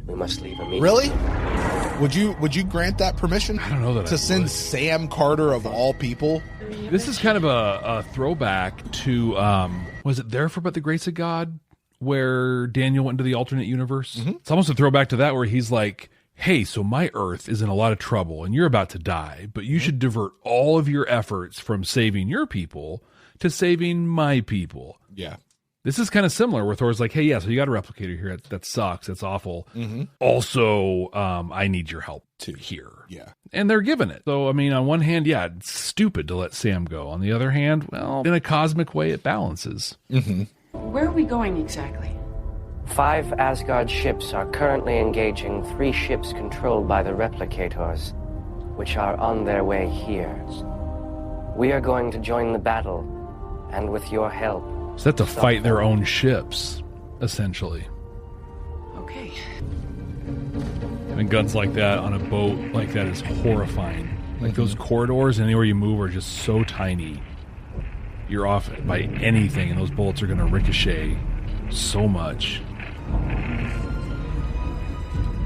We must leave immediately. Really? Would you grant that permission? I don't know that to send Sam Carter of all people. This is kind of a throwback to was it There for But the Grace of God, where Daniel went into the alternate universe? Mm-hmm. It's almost a throwback to that, where he's like, hey, so my Earth is in a lot of trouble and you're about to die, but you should divert all of your efforts from saving your people to saving my people. Yeah. This is kind of similar, where Thor's like, hey, yeah, so you got a replicator here. That sucks. That's awful. Mm-hmm. Also, I need your help here. Yeah. And they're giving it. So, I mean, on one hand, yeah, it's stupid to let Sam go. On the other hand, well, in a cosmic way, it balances. Mm-hmm. Where are we going exactly? 5 Asgard ships are currently engaging 3 ships controlled by the replicators, which are on their way here. We are going to join the battle, and with your help... So they have to fight their own ships, essentially. Okay. And guns like that on a boat like that is horrifying. Like those corridors, anywhere you move, are just so tiny. You're off by anything, and those bullets are going to ricochet so much.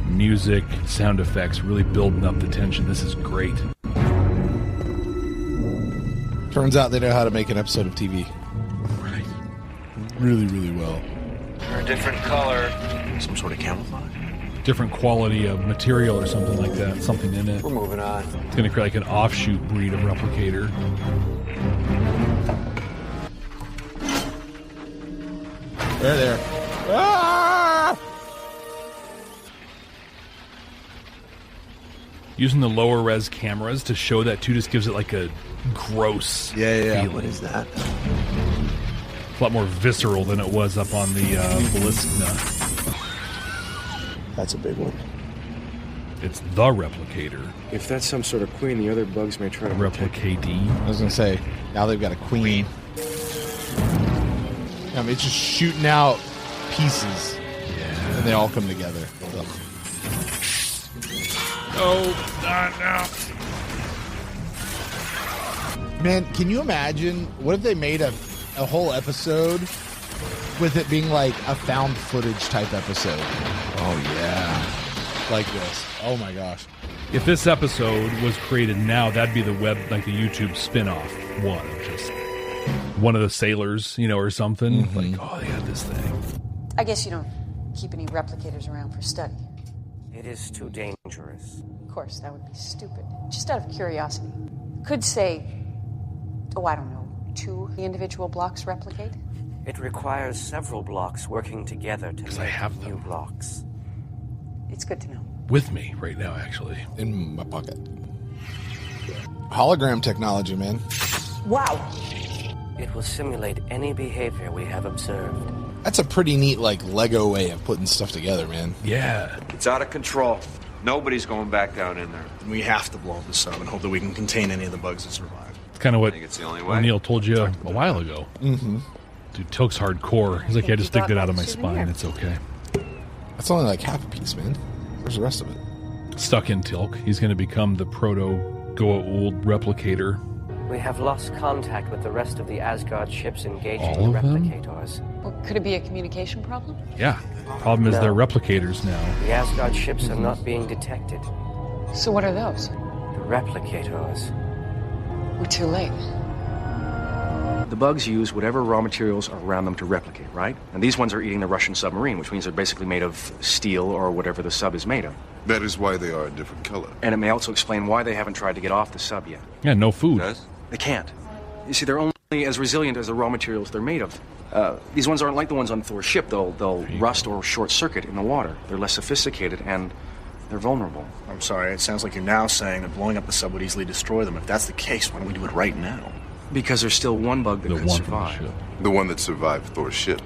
Music, sound effects, really building up the tension. This is great. Turns out they know how to make an episode of TV. Right. Really, really well. They're a different color. Some sort of camouflage? Different quality of material or something like that. Something in it. We're moving on. It's going to create like an offshoot breed of replicator. There. Ah! Using the lower res cameras to show that too just gives it like a gross feeling. What is that? A lot more visceral than it was up on the Beliskna. That's a big one. It's the replicator. If that's some sort of queen, the other bugs may try to replicate. I was going to say, now they've got a queen. I mean, it's just shooting out pieces. Yeah. And they all come together. Ugh. Oh, not now. Man, can you imagine? What if they made a whole episode with it being like a found footage type episode? Oh, yeah. Like this. Oh, my gosh. If this episode was created now, that'd be the web, like the YouTube spin-off one. Just one of the sailors, you know, or something. Mm-hmm. Like, oh, they got this thing. I guess you don't keep any replicators around for study. It is too dangerous. Of course, that would be stupid. Just out of curiosity. Could say, oh, I don't know, 2 individual blocks replicate? It requires several blocks working together to make have new blocks. It's good to know. With me right now, actually. In my pocket. Hologram technology, man. Wow. It will simulate any behavior we have observed. That's a pretty neat, like, Lego way of putting stuff together, man. Yeah. It's out of control. Nobody's going back down in there. We have to blow up the sub and hope that we can contain any of the bugs that survive. It's kind of what it's the only way. O'Neill told you a while ago. Mm-hmm. Dude, Tilk's hardcore. He's like, yeah, just dig that out of my spine. It's okay. That's only like half a piece, man. Where's the rest of it? Stuck in Tilk. He's going to become the proto-Goa'uld replicator. We have lost contact with the rest of the Asgard ships engaging All the of them? replicators. Well, could it be a communication problem? Yeah. Problem is No. they're replicators now. The Asgard ships are not being detected. So what are those? The replicators. We're too late. The bugs use whatever raw materials are around them to replicate, right? And these ones are eating the Russian submarine, which means they're basically made of steel or whatever the sub is made of. That is why they are a different color. And it may also explain why they haven't tried to get off the sub yet. Yeah, no food. They can't. You see, they're only as resilient as the raw materials they're made of. These ones aren't like the ones on Thor's ship. They'll rust or short circuit in the water. They're less sophisticated and they're vulnerable. I'm sorry, it sounds like you're now saying that blowing up the sub would easily destroy them. If that's the case, why don't we do it right now? Because there's still one bug that could survive. The one that survived Thor's ship.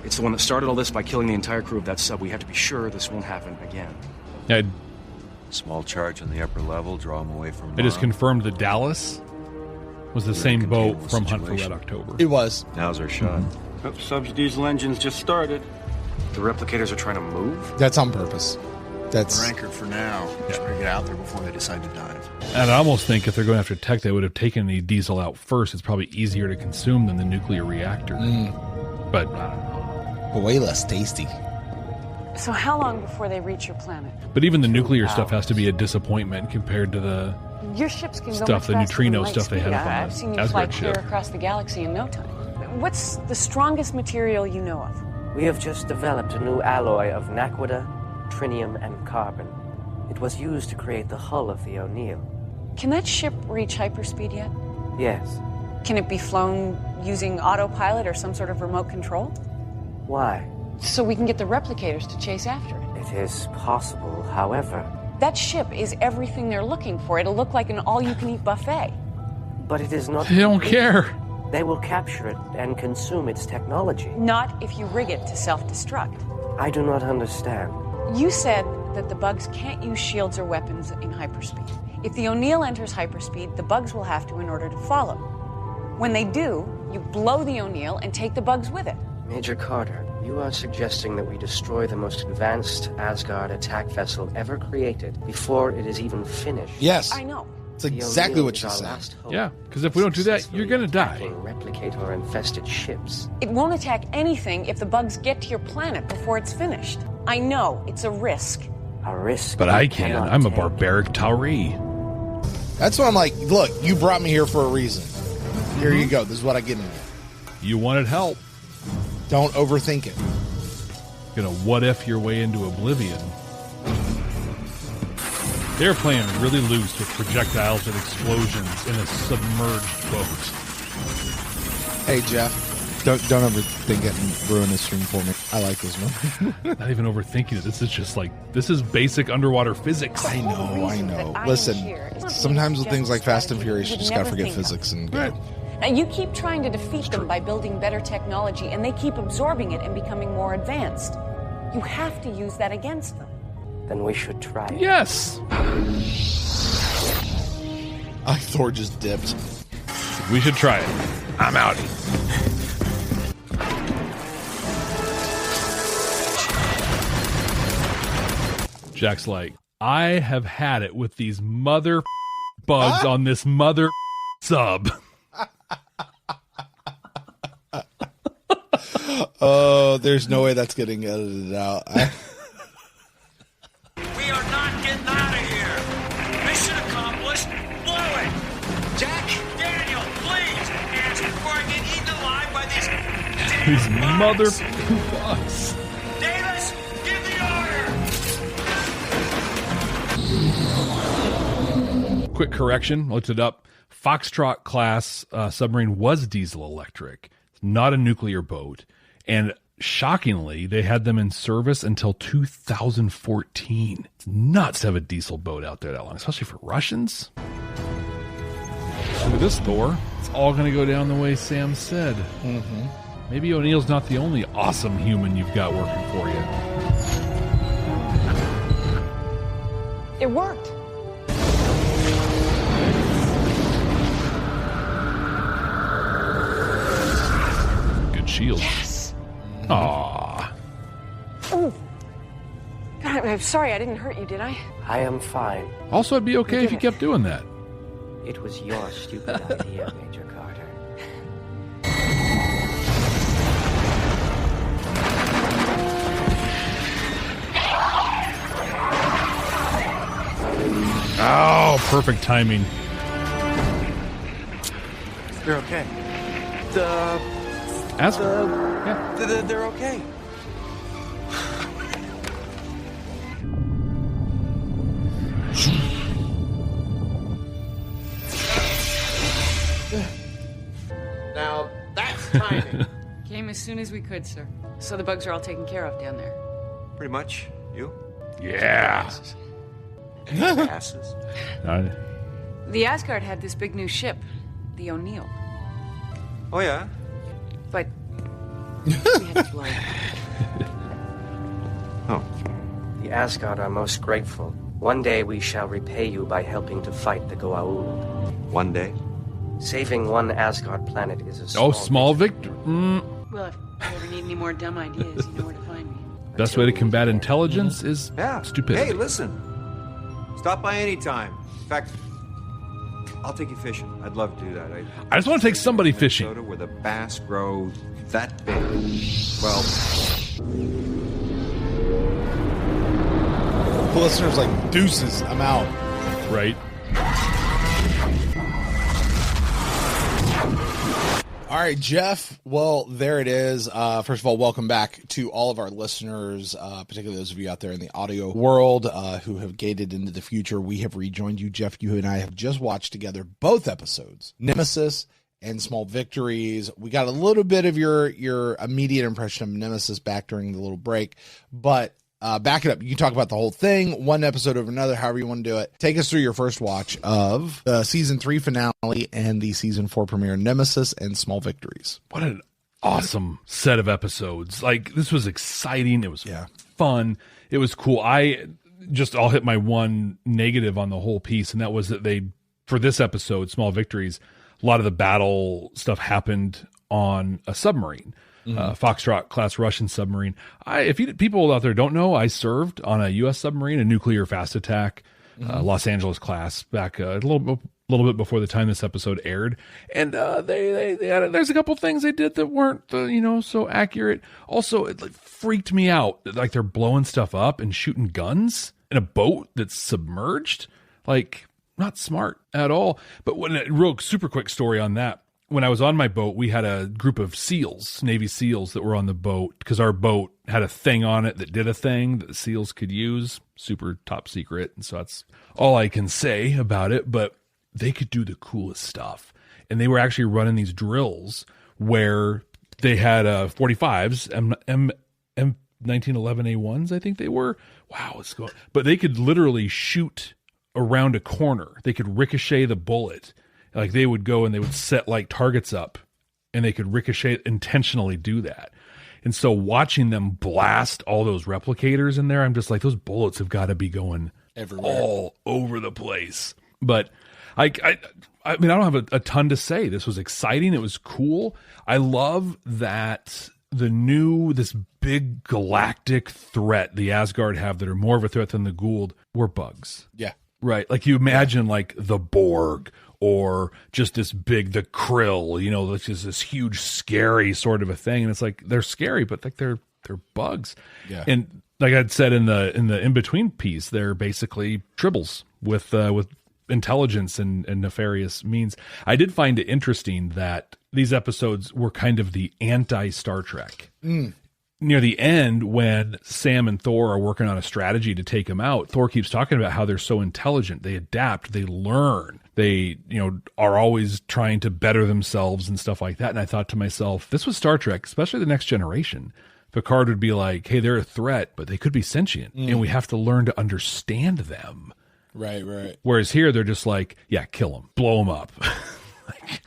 It's the one that started all this by killing the entire crew of that sub. We have to be sure this won't happen again. Small charge on the upper level, draw them away from It is confirmed that Dallas was the same boat from Hunt for Red October. It was. Now's our shot. Sub's diesel engines just started. The replicators are trying to move? That's on purpose. They're anchored for now. Just better get out there before they decide to dive. And I almost think if they're going after tech, they would have taken the diesel out first. It's probably easier to consume than the nuclear reactor. But I don't know. But way less tasty. So how long before they reach your planet? But even the nuclear stuff has to be a disappointment compared to the Your ships can go stuff, much the faster neutrino than light stuff they speed. have on I've the seen you fly Addryc clear ship. across the galaxy in no time. What's the strongest material you know of? We have just developed a new alloy of naquita, trinium, and carbon. It was used to create the hull of the O'Neill. Can that ship reach hyperspeed yet? Yes. Can it be flown using autopilot or some sort of remote control? Why? So we can get the replicators to chase after it. It is possible, however. That ship is everything they're looking for. It'll look like an all-you-can-eat buffet. But it is not... They don't care. They will capture it and consume its technology. Not if you rig it to self-destruct. I do not understand. You said that the bugs can't use shields or weapons in hyperspeed. If the O'Neill enters hyperspeed, the bugs will have to in order to follow. When they do, you blow the O'Neill and take the bugs with it. Major Carter, you are suggesting that we destroy the most advanced Asgard attack vessel ever created before it is even finished. Yes. I know. It's exactly what you said. Yeah, because if we don't do that, you're going to die. Replicator-infested ships. It won't attack anything if the bugs get to your planet before it's finished. I know, it's a risk. A risk? But I can. I'm a barbaric Tauri. That's why I'm like, look, you brought me here for a reason. Here you go. This is what I get in here. You wanted help. Don't overthink it. Gonna what if your way into oblivion. They're playing really loose with projectiles and explosions in a submerged boat. Hey, Jeff, don't overthink it and ruin this stream for me. I like this one. Not even overthinking it. This is just this is basic underwater physics. I know. Listen, sometimes with things like Fast and Furious, you just gotta forget physics and go. Now, you keep trying to defeat them by building better technology, and they keep absorbing it and becoming more advanced. You have to use that against them. Then we should try it. Yes! Thor just dipped. We should try it. I'm out. Jack's like, I have had it with these mother bugs on this mother sub. Oh, there's no way that's getting edited out. We are not getting out of here. Mission accomplished. Blow it. Jack, Daniel, please answer before I get eaten alive by these mother bugs. Davis, give the order. Quick correction. Looked it up. Foxtrot class submarine was diesel electric, not a nuclear boat. And shockingly, they had them in service until 2014. It's nuts to have a diesel boat out there that long, especially for Russians. Look at this, Thor. It's all going to go down the way Sam said. Mm-hmm. Maybe O'Neill's not the only awesome human you've got working for you. It worked. Good shield. Yes. Aww. Oh. God, I'm sorry I didn't hurt you, did I? I am fine. Also, it'd be okay if you kept doing that. It was your stupid idea, Major Carter. Oh, perfect timing. They're okay. They're okay. Now, that's timing. Came as soon as we could, sir. So the bugs are all taken care of down there. Pretty much. You? Yeah. Asses. The Asgard had this big new ship, the O'Neill. Oh, yeah? But we had to blow it. Oh. The Asgard are most grateful. One day we shall repay you by helping to fight the Goa'uld. One day? Saving one Asgard planet is a small small victory. Well, if you ever need any more dumb ideas, you know where to find me. Best way to combat intelligence is stupidity. Hey, listen. Stop by anytime. In fact, I'll take you fishing. I'd love to do that. I just want to take somebody fishing. Where the bass grow that big. Well, the listener's like, deuces, I'm out. Right. All right, Jeff. Well, there it is. First of all, welcome back to all of our listeners, particularly those of you out there in the audio world who have gated into the future. We have rejoined you, Jeff. You and I have just watched together both episodes, Nemesis and Small Victories. We got a little bit of your immediate impression of Nemesis back during the little break, but back it up. You can talk about the whole thing, one episode over another, however you want to do it. Take us through your first watch of the season 3 finale and the season 4 premiere, Nemesis and Small Victories. What an awesome set of episodes. Like, this was exciting. It was fun. It was cool. I'll hit my one negative on the whole piece, and that was that for this episode, Small Victories, a lot of the battle stuff happened on a submarine. Foxtrot class Russian submarine. People out there don't know, I served on a U.S. submarine, a nuclear fast attack, Los Angeles class, back a little bit before the time this episode aired. And there's a couple things they did that weren't so accurate. Also, it freaked me out. Like, they're blowing stuff up and shooting guns in a boat that's submerged. Like, not smart at all. But real super quick story on that. When I was on my boat, we had a group of SEALs, Navy SEALs, that were on the boat because our boat had a thing on it that did a thing that the SEALs could use, super top secret. And so that's all I can say about it. But they could do the coolest stuff. And they were actually running these drills where they had 45s, M1911A1s, I think they were. Wow, let's go. But they could literally shoot around a corner. They could ricochet the bullet. Like, they would go and they would set like targets up and they could ricochet, intentionally do that. And so watching them blast all those replicators in there, I'm just like, those bullets have got to be going everywhere, all over the place. But I mean, I don't have a ton to say. This was exciting. It was cool. I love that this big galactic threat the Asgard have that are more of a threat than the Goa'uld were bugs. Yeah. Right. Like, you imagine like the Borg, or just the krill, like just this huge, scary sort of a thing. And it's like, they're scary, but like they're bugs. Yeah. And like I'd said in the in-between piece, they're basically tribbles with intelligence and nefarious means. I did find it interesting that these episodes were kind of the anti-Star Trek. Near the end, when Sam and Thor are working on a strategy to take him out, Thor keeps talking about how they're so intelligent. They adapt, they learn, they, are always trying to better themselves and stuff like that. And I thought to myself, this was Star Trek, especially the Next Generation. Picard would be like, hey, they're a threat, but they could be sentient, and we have to learn to understand them. Right. Whereas here, they're just like, yeah, kill them, blow them up. Like,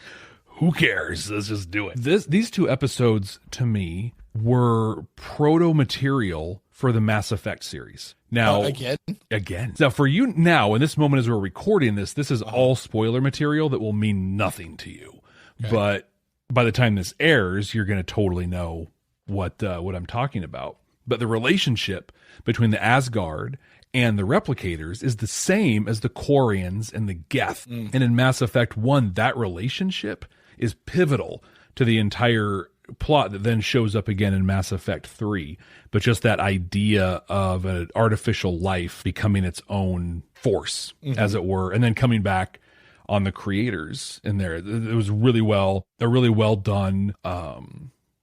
who cares? Let's just do it. These two episodes, to me, were proto material for the Mass Effect series. Now, again. Now, for you now, in this moment as we're recording this is all spoiler material that will mean nothing to you. Okay. But by the time this airs, you're going to totally know what I'm talking about. But the relationship between the Asgard and the Replicators is the same as the Quarians and the Geth. And in Mass Effect 1, that relationship is pivotal to the entire plot that then shows up again in Mass Effect 3. But just that idea of an artificial life becoming its own force, as it were, and then coming back on the creators in there. It was a really well done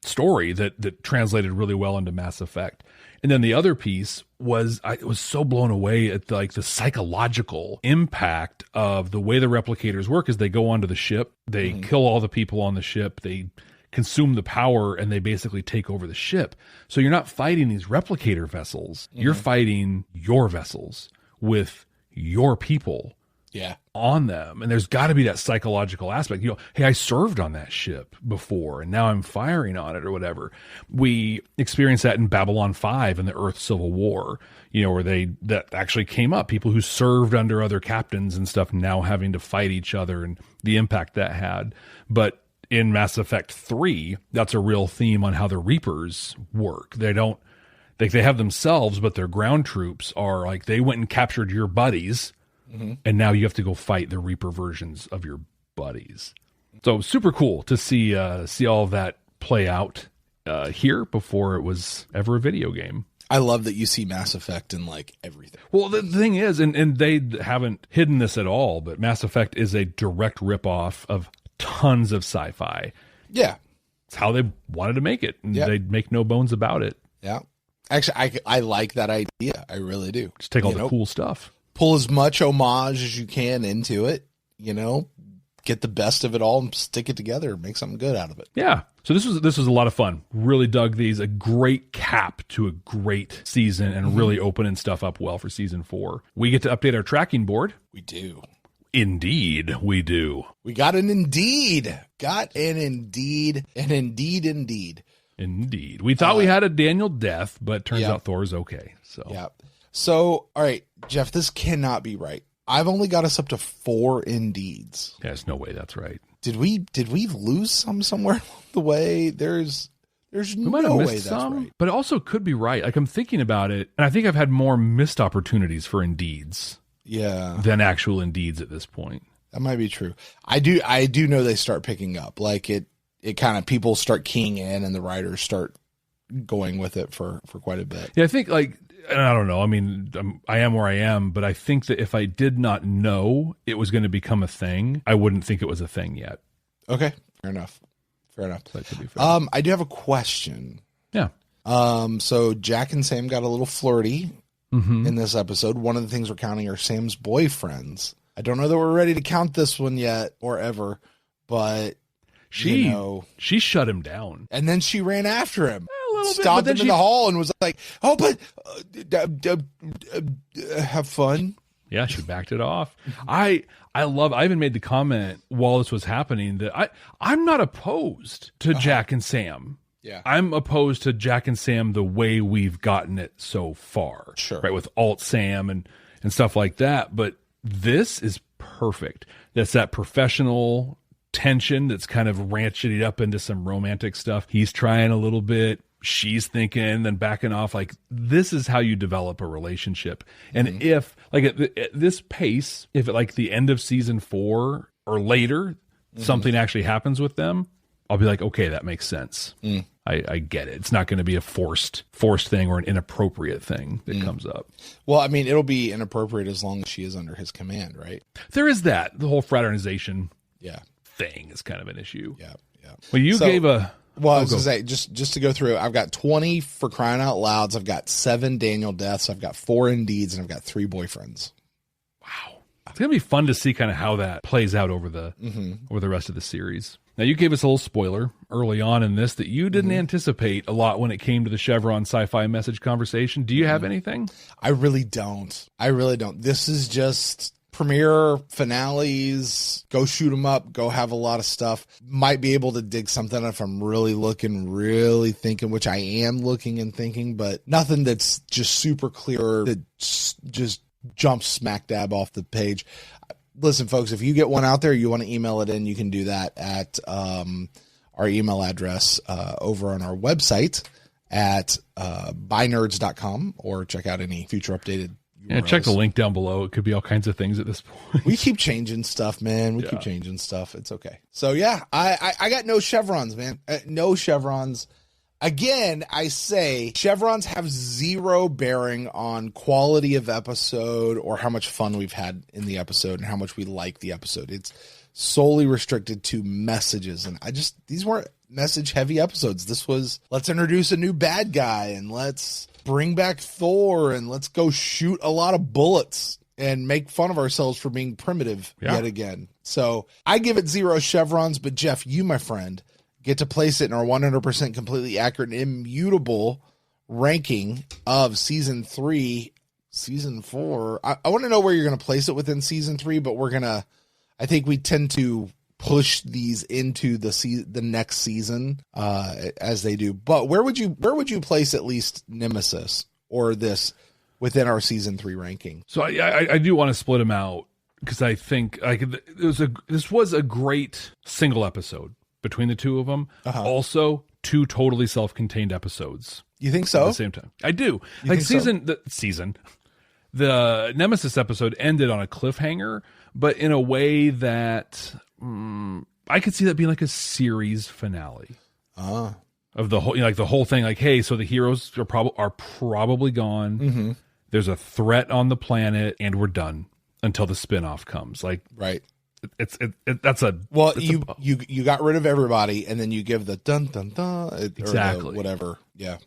story that translated really well into Mass Effect. And then the other piece was, I was so blown away at the psychological impact of the way the replicators work. Is they go onto the ship, they kill all the people on the ship, they consume the power, and they basically take over the ship. So you're not fighting these replicator vessels. You're fighting your vessels with your people on them. And there's got to be that psychological aspect. Hey, I served on that ship before, and now I'm firing on it or whatever. We experienced that in Babylon 5 in the Earth Civil War, where that actually came up. People who served under other captains and stuff now having to fight each other, and the impact that had. But in Mass Effect 3, that's a real theme on how the Reapers work. like they have themselves, but their ground troops are like they went and captured your buddies, and now you have to go fight the Reaper versions of your buddies. So super cool to see all of that play out here before it was ever a video game. I love that you see Mass Effect in like everything. Well, the thing is, and they haven't hidden this at all, but Mass Effect is a direct ripoff of tons of sci-fi. Yeah. It's how they wanted to make it, and they make no bones about it. Yeah. Actually, I like that idea. I really do. Just take all the cool stuff. Pull as much homage as you can into it, get the best of it all and stick it together and make something good out of it. Yeah. So this was a lot of fun. Really dug these. A great cap to a great season and really opening stuff up well for season 4. We get to update our tracking board. We do. Indeed, we do. We got an indeed. Indeed. We thought we had a Daniel death, but turns out Thor's okay. So, all right, Jeff, this cannot be right. I've only got us up to 4 indeeds. There's no way that's right. Did we lose some somewhere along the way? There's no way that's right. But it also could be right. Like I'm thinking about it, and I think I've had more missed opportunities for indeeds. Yeah. Than actual indeeds at this point. That might be true. I do know they start picking up. Like it kind of people start keying in and the writers start going with it for quite a bit. Yeah, I think and I don't know. I mean, I am where I am, but I think that if I did not know it was going to become a thing, I wouldn't think it was a thing yet. Okay. Fair enough. That could be fair. I do have a question. Yeah. So Jack and Sam got a little flirty in this episode. One of the things we're counting are Sam's boyfriends. I don't know that we're ready to count this one yet or ever, but she shut him down. And then she ran after him. Stopped him in the hall and was like, "Oh, but have fun." Yeah, she backed it off. I even made the comment while this was happening that I'm not opposed to Jack and Sam. Yeah. I'm opposed to Jack and Sam the way we've gotten it so far. Sure. Right, with Alt Sam and stuff like that. But this is perfect. That's that professional tension that's kind of ratcheted up into some romantic stuff. He's trying a little bit. She's thinking, then backing off. Like, this is how you develop a relationship. And if, like, at this pace, if at, like, the end of season 4 or later, something actually happens with them, I'll be like, okay, that makes sense. I get it. It's not going to be a forced thing or an inappropriate thing that comes up. Well, I mean, it'll be inappropriate as long as she is under his command, right? There is that. The whole fraternization thing is kind of an issue. Yeah. Well, you gave a... Well, I was going to say, just to go through, I've got 20 for crying out louds. I've got 7 Daniel deaths. I've got 4 indeeds, and I've got 3 boyfriends. Wow. It's going to be fun to see kind of how that plays out over the rest of the series. Now, you gave us a little spoiler early on in this that you didn't anticipate a lot when it came to the Chevron sci-fi message conversation. Do you have anything? I really don't. This is just premiere finales, go shoot them up, go have a lot of stuff. Might be able to dig something if I'm really looking, really thinking, which I am looking and thinking, but nothing that's just super clear that just jumps smack dab off the page. Listen, folks, if you get one out there, you want to email it in, you can do that at our email address over on our website at bynerds.com, or check out any future updated URLs. Yeah, check the link down below. It could be all kinds of things at this point. We keep changing stuff, man. We keep changing stuff. It's okay. So, yeah, I got no chevrons, man. No chevrons. Again, I say chevrons have zero bearing on quality of episode or how much fun we've had in the episode and how much we like the episode. It's solely restricted to messages. And these weren't message heavy episodes. This was, let's introduce a new bad guy and let's bring back Thor and let's go shoot a lot of bullets and make fun of ourselves for being primitive yet again. So I give it 0 chevrons, but Jeff, you, my friend, get to place it in our 100% completely accurate and immutable ranking of season 3, season 4. I want to know where you're going to place it within season 3, but I think we tend to push these into the next season as they do. But where would you place at least Nemesis or this within our season 3 ranking? So I do want to split them out because I think this was a great single episode between the two of them. Also, 2 totally self-contained episodes. You think so? At the same time. I do. Like the Nemesis episode ended on a cliffhanger, but in a way that I could see that being like a series finale. Of the whole, like the whole thing, like, hey, so the heroes are probably gone. Mm-hmm. There's a threat on the planet, and we're done until the spinoff comes. Like, right. You got rid of everybody, and then you give the dun dun dun exactly, or the whatever. Yeah.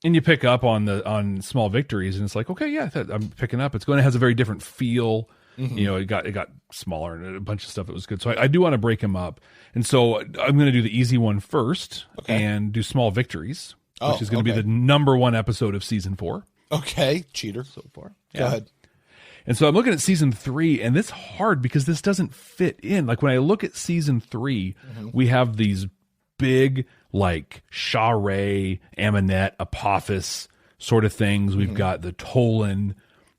And you pick up on small victories, and it's like, okay, yeah, I'm picking up. It's going to has a very different feel. Mm-hmm. You know, it got smaller and a bunch of stuff that was good. So I do want to break them up. And so I'm going to do the easy one first and do Small Victories, which is going to be the number 1 episode of season 4. Okay. Cheater. So far. Yeah. Go ahead. And so I'm looking at season 3, and it's hard because this doesn't fit in. Like when I look at season 3, we have these big, like Sharay, Aminette, Apophis sort of things. We've got the Tolan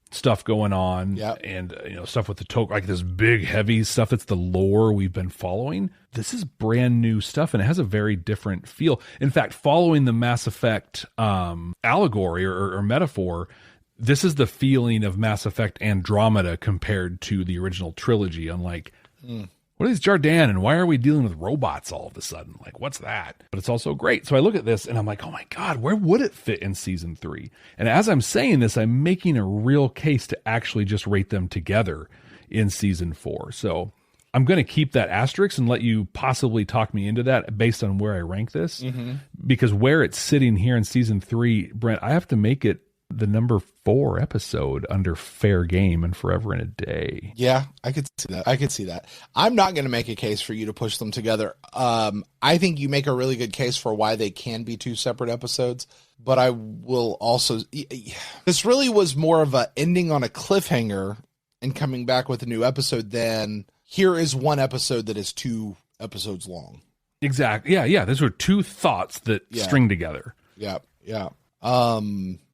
stuff going on, and stuff with the token, like this big heavy stuff. That's the lore we've been following. This is brand new stuff, and it has a very different feel. In fact, following the Mass Effect allegory or metaphor, this is the feeling of Mass Effect Andromeda compared to the original trilogy. I'm like, what is Jardan, and why are we dealing with robots all of a sudden? Like, what's that? But it's also great. So I look at this and I'm like, oh my God, where would it fit in season 3? And as I'm saying this, I'm making a real case to actually just rate them together in season 4. So I'm going to keep that asterisk and let you possibly talk me into that based on where I rank this. Because where it's sitting here in season 3, Brent, I have to make it the number 4 episode under fair game and Forever in a Day. Yeah, I could see that. I'm not going to make a case for you to push them together. I think you make a really good case for why they can be 2 separate episodes, but I will also, this really was more of a ending on a cliffhanger and coming back with a new episode than here is one episode that is 2 episodes long. Exactly. Yeah. Those were 2 thoughts that string together. Yeah.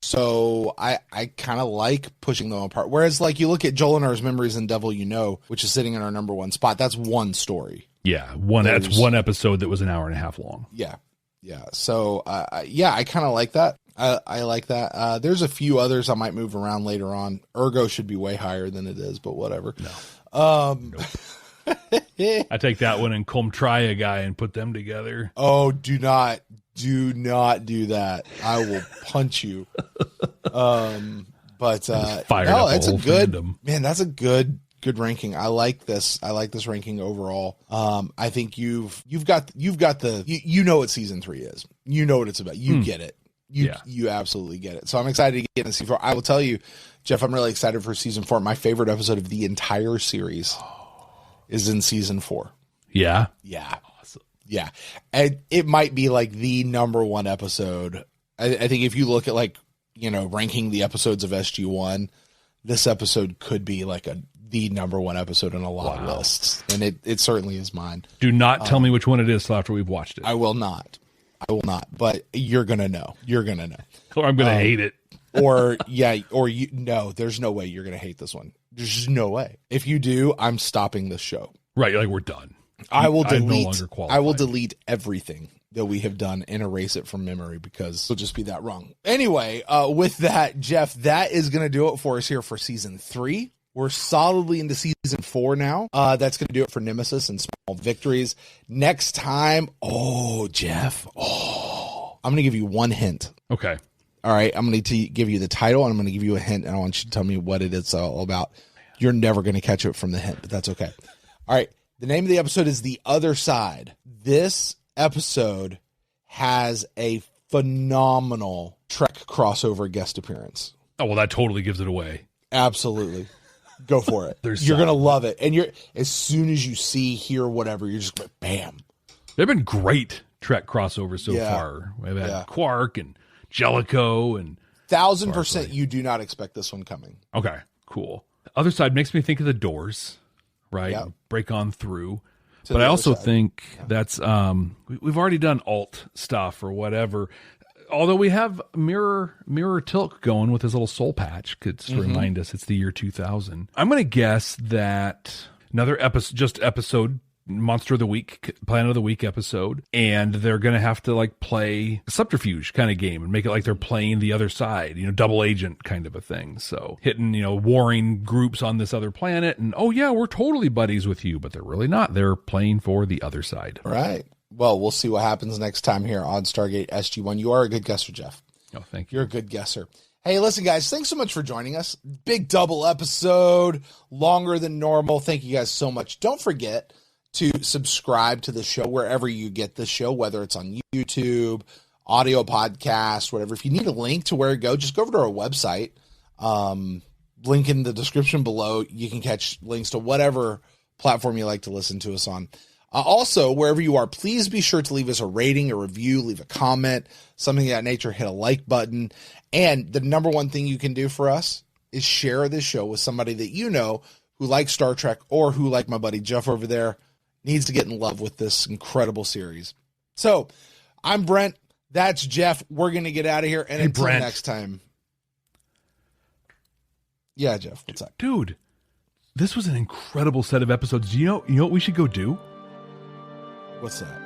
So I kind of like pushing them apart. Whereas like you look at Jolinar's Memories and Devil You Know, which is sitting in our number 1 spot. That's one story. Yeah. That's one episode that was an hour and a half long. Yeah. So, I kind of like that. I like that. There's a few others I might move around later on. Ergo should be way higher than it is, but whatever. No. Nope. I take that one and Comtria guy and put them together. Oh, do not do that. I will punch you. But no, it's a good fandom. Man. That's a good ranking. I like this. I like this ranking overall. I think you've got the you know what season 3 is. You know what it's about. You get it. You absolutely get it. So I'm excited to get into season 4. I will tell you, Jeff, I'm really excited for season 4. My favorite episode of the entire series is in season 4. Yeah. Yeah. Awesome. Yeah. And it might be like the number 1 episode. I think if you look at like, ranking the episodes of SG1, this episode could be like the number 1 episode on a lot of lists. And it certainly is mine. Do not tell me which one it is till after we've watched it. I will not. But you're going to know. Or I'm going to hate it. No, there's no way you're going to hate this one. There's just no way. If you do, I'm stopping this show. Right, like we're done. I will delete everything that we have done and erase it from memory because it'll just be that wrong. Anyway, with that, Jeff, that is going to do it for us here for season 3. We're solidly into season 4 now. That's going to do it for Nemesis and Small Victories. Next time, Jeff, I'm going to give you one hint. Okay. All right, I'm going to give you the title, and I'm going to give you a hint, and I want you to tell me what it is all about. You're never going to catch it from the hint, but that's okay. All right, the name of the episode is The Other Side. This episode has a phenomenal Trek crossover guest appearance. Oh, well, that totally gives it away. Absolutely. Go for it. You're going to love it. And as soon as you hear whatever, you're just going, bam. They've been great Trek crossovers so far. We've had Quark and Jellicoe and 1,000% you do not expect this one coming. Okay, cool. Other Side makes me think of The Doors, right? Yeah. Break on through. But I also think that's we've already done alt stuff or whatever. Although we have Mirror Tilk going with his little soul patch, could remind us it's the year 2000. I'm going to guess that another episode Monster of the Week, Planet of the Week episode, and they're going to have to like play a subterfuge kind of game and make it like they're playing the other side, double agent kind of a thing. So hitting, warring groups on this other planet, and oh yeah, we're totally buddies with you, but they're really not. They're playing for the other side. Right. Well, we'll see what happens next time here on Stargate SG-1. You are a good guesser, Jeff. Oh, thank you. You're a good guesser. Hey, listen, guys, thanks so much for joining us. Big double episode, longer than normal. Thank you guys so much. Don't forget to subscribe to the show wherever you get the show, whether it's on YouTube, audio podcast, whatever. If you need a link to where to go, just go over to our website. Link in the description below. You can catch links to whatever platform you like to listen to us on. Also, wherever you are, please be sure to leave us a rating, a review, leave a comment, something of that nature, hit a like button. And the number one thing you can do for us is share this show with somebody that you know who likes Star Trek or who, like my buddy Jeff over there, needs to get in love with this incredible series. So, I'm Brent. That's Jeff. We're going to get out of here. And until next time. Yeah, Jeff, what's up? Dude, this was an incredible set of episodes. Do you know what we should go do? What's that?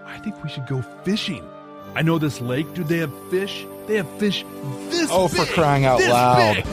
I think we should go fishing. I know this lake. Dude, they have fish. They have fish this big. For crying out loud. Big.